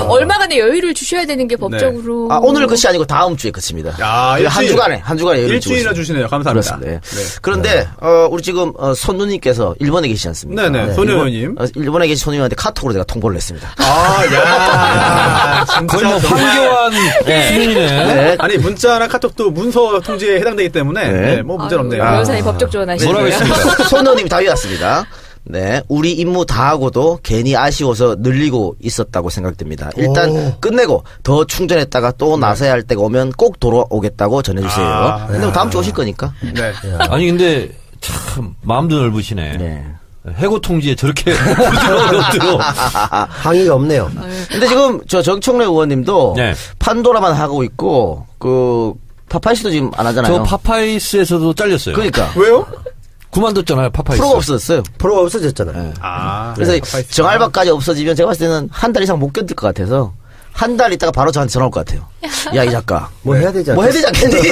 얼마간의 여유를 주셔야 되는 게 법적으로. 오늘 끝이 아니고 다음 주에 끝입니다. 야, 한 주간에 여유를 주고 일주일이나 있습니다. 주시네요. 감사합니다. 그렇습니다. 네. 그런데 우리 지금 손누님께서 일본에 계시지 않습니까? 네네. 손 의원님. 일본에 계신 손님한테 카톡으로 제가 통보를 했습니다. 야, 거의 뭐 황교안 수준이네. 네. 아니, 문자나 카톡도 문서 통지에 해당되기 때문에, 네, 뭐 문제는 없네요. 변호사님 법적 조언하시네요. 뭐라고 했습니까? 손누님이 답이 왔습니다. 네, 우리 임무 다 하고도 괜히 아쉬워서 늘리고 있었다고 생각됩니다. 일단 끝내고 더 충전했다가 또 나서야 할 때가 오면 꼭 돌아오겠다고 전해주세요. 근데 뭐 다음 주 오실 거니까. 네. 아니 근데 참 마음도 넓으시네. 네. 해고 통지에 저렇게 부드러워. 항의가 없네요. 근데 지금 정청래 의원님도 네. 판도라만 하고 있고 파파이스도 지금 안 하잖아요. 저 파파이스에서도 잘렸어요. 그러니까 왜요? 그만뒀잖아요. 파파이스. 프로가 없어졌어요. 프로가 없어졌잖아요. 그래서 파파이스. 정알바까지 없어지면 제가 봤을 때는 한 달 이상 못 견딜 것 같아서 한 달 있다가 바로 저한테 전화 올 것 같아요. 야, 이 작가. 뭐 해야 되지 뭐 해야 되지 않겠니?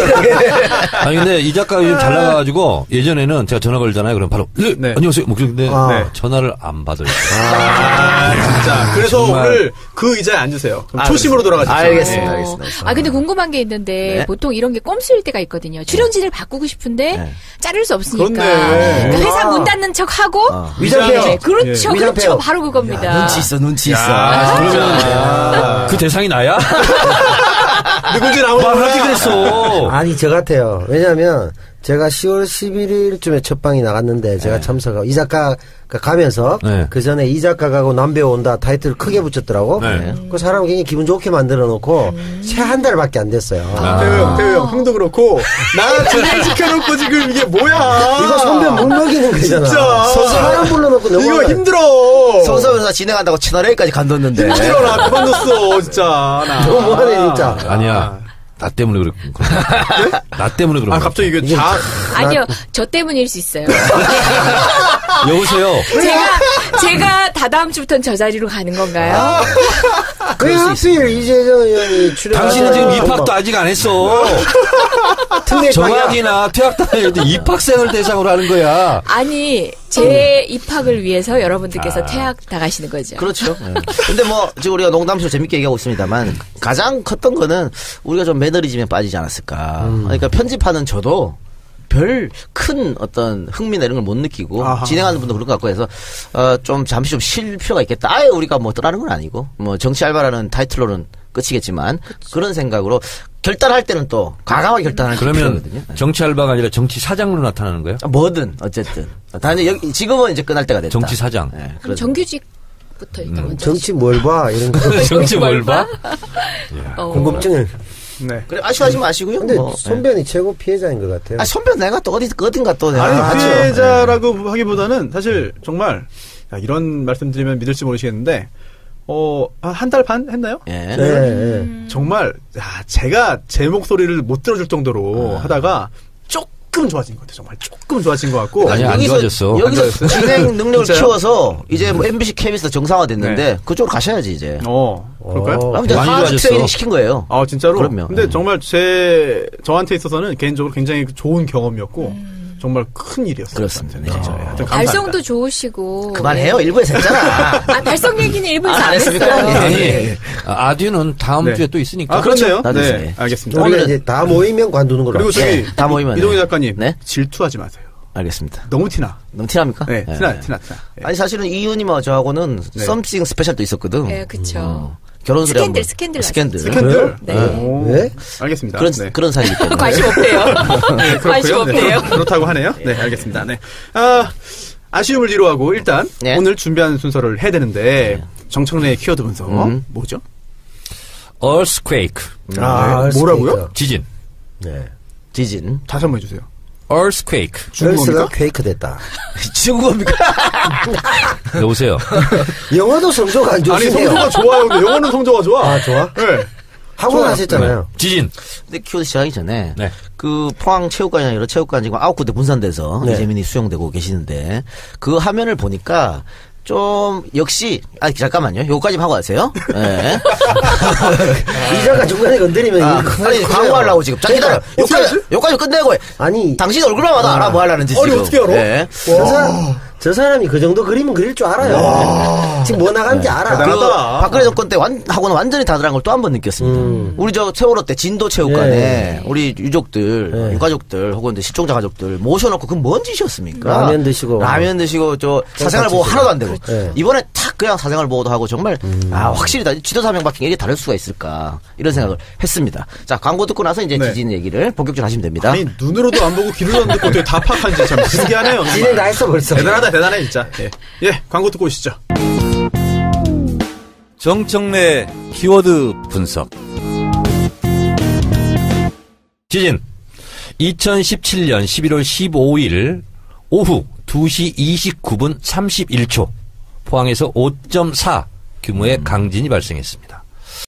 아니 근데 이 작가 요즘 잘 나가가지고 예전에는 제가 전화 걸잖아요. 그럼 바로 네. 안녕하세요. 목소리인데 네. 전화를 안 받아요. 진짜. 그래서 정말. 오늘 그 의자에 앉으세요. 그럼 초심으로 돌아가시죠. 알겠습니다. 네. 알겠습니다. 근데 궁금한 게 있는데 네. 보통 이런 게 꼼수일 때가 있거든요. 출연진을 바꾸고 싶은데 네. 자를 수 없으니까. 그렇네. 그러니까 회사 문 닫는 척 하고 위장페어. 네, 그렇죠. 예. 그렇죠. 위장페어. 바로 그겁니다. 눈치 있어. 그러면 그 대상이 나야? 누군지 나오는 말하기 그랬어. 아니, 저 같아요. 왜냐하면 제가 10월 11일쯤에 첫 방이 나갔는데 제가 참석하고 이 작가가 가면서 네. 그 전에 이 작가가 가고 남배우 온다 타이틀을 크게 붙였더라고. 네. 그 사람 굉장히 기분 좋게 만들어 놓고 채 한 달밖에 안 됐어요. 태우 형, 형도 그렇고 나 진행시켜놓고 지금 이게 뭐야? 이거 선배 못 먹이는 거잖아. 진짜. 사람 불러놓고 너무 이거 힘들어. 성서면서 진행한다고 채널 A까지 간뒀는데. 힘들어. 나 그만뒀어 진짜. 나. 너무하네 진짜. 아니야. 나 때문에 그렇구나. 나 때문에 그런 거야. 갑자기 이게 아니요, 저 때문일 수 있어요. 여보세요. 제가 다다음 주부터는 저 자리로 가는 건가요? 왜 하필 이재정 의원이 출연? 당신은 지금 입학도 아직 안 했어. 정학이나 퇴학단에 입학생을 대상으로 하는 거야. 아니, 제 입학을 위해서 여러분들께서 퇴학 나가시는 거죠. 그렇죠. 근데 뭐, 지금 우리가 농담식으로 재밌게 얘기하고 있습니다만, 가장 컸던 거는 우리가 좀 매너리즘에 빠지지 않았을까. 그러니까 편집하는 저도 별 큰 어떤 흥미나 이런 걸 못 느끼고, 진행하는 분도 그럴 것 같고 해서, 좀 잠시 좀 쉴 필요가 있겠다. 아예 우리가 뭐 떠나는 건 아니고, 뭐, 정치 알바라는 타이틀로는 끝이겠지만, 그런 생각으로 결단할 때는 또 과감하게 결단할 그러면 필요거든요. 정치 알바가 아니라 정치 사장으로 나타나는 거예요? 뭐든, 어쨌든. 단지 여기, 지금은 이제 끝날 때가 됐다. 정치 사장. 네, 그럼 정규직부터 일단 먼저. 정치 뭘 봐? 이런 거. 정치 뭘 봐? 궁금증을. 네. 그래, 아쉬워하지 마시고요. 근데 뭐. 손변이 최고 피해자인 것 같아요. 아, 손변 내가 또 어딘가 또 내가. 아니 맞죠. 피해자라고 하기보다는 사실 정말 이런 말씀드리면 믿을지 모르시겠는데 한 달 반 했나요? 예. 네, 네. 정말 제가 제 목소리를 못 들어줄 정도로 하다가 조금 좋아진 것 같아요. 정말 조금 좋아진 것 같고. 아니, 안 좋아졌어. 여기서 안 좋아졌어요? 진행 능력을 진짜요? 키워서 이제 뭐 MBC KBS 정상화됐는데 네. 그쪽으로 가셔야지 이제. 그럴까요? 그럼 이제 많이 하나씩 좋아졌어. 트레이닝 시킨 거예요. 아 진짜로? 그럼요. 근데 정말 저한테 있어서는 개인적으로 굉장히 좋은 경험이었고 정말 큰 일이었어요. 그렇습니다. 저한테는. 진짜. 하여튼 감사합니다. 발성도 좋으시고. 그만해요. 네. 일부에서 했잖아. 아, 발성 얘기는 일부에서 안 안 했습니까? 했어요. 예. 아니, 아듀는 다음 네. 주에 또 있으니까. 아 그렇네요. 나도 네, 있어요. 알겠습니다. 우리가 이제 다 모이면 관두는 걸로. 그리고 저기 네, 다 모이면 이동희 네. 작가님 네? 질투하지 마세요. 알겠습니다. 너무 티나. 너무 티납니까? 네, 예. 티나. 예. 아니 사실은 이윤이와 저하고는 네. 썸씽 스페셜도 있었거든. 네, 그쵸. 결혼 소리 한번. 스캔들 스캔들. 스캔들. 네. 오, 네? 알겠습니다. 그런 네. 그런 사이기 때문에. 관심 없대요. 네, 관심 그렇고요. 없대요. 네, 그렇다고 하네요. 네, 알겠습니다. 네. 아쉬움을 뒤로하고 일단 네. 오늘 준비한 순서를 해야 되는데 정청래의 키워드 분석 뭐죠? earthquake. 뭐라고요? 지진. 네. 지진. 다시 한번 해주세요. earthquake. 중국어가 퀘이크 됐다. 중국어입니까? 여보세요. 영어도 성적 안 아니 좋으시네요. 성조가 좋아요. 근데 영어는 성조가 좋아. 아, 좋아? 네. 학원 좋아요. 하셨잖아요. 지진. 근데 키워드 시작하기 전에 네. 그 포항 체육관이나 여러 체육관 지금 9군데 분산돼서 네. 이재민이 수용되고 계시는데 그 화면을 보니까 좀 역시 잠깐만요. 요거까지 하고 가세요. 네. 이자가 중간에 건드리면 이거 큰일 아니 나요. 광고하려고 지금. 자 기다려. 요까지 끝내고 아니, 당신 얼굴만 봐도 알아 뭐 하려는지 아니, 지금. 어떻게 알아? 네. 저 사람이 그 정도 그림은 그릴 줄 알아요. 지금 뭐 나간지 알아. 대단하다. 그 박근혜 정권 때 하고는 완전히 다르다는 걸 또 한 번 느꼈습니다. 우리 저 세월호 때 진도 체육관에 네. 우리 유족들, 네. 유가족들 혹은 이제 실종자 가족들 모셔놓고 그 뭔 짓이었습니까? 라면 드시고. 저 사생활 보호 하나도 안 되고 네. 이번에 탁 그냥 사생활 보호도 하고 정말 확실히 지도사 명박행 이게 다를 수가 있을까 이런 생각을 했습니다. 자 광고 듣고 나서 이제 네. 지진 얘기를 본격적으로 하시면 됩니다. 아니 눈으로도 안 보고 귀로도 안 듣고 되게 다 파악한지 참 신기하네요. 진행 다 했어 벌써. 대단해 진짜. 예, 광고 듣고 오시죠. 정청래 키워드 분석. 지진. 2017년 11월 15일 오후 2시 29분 31초 포항에서 5.4 규모의 강진이 발생했습니다.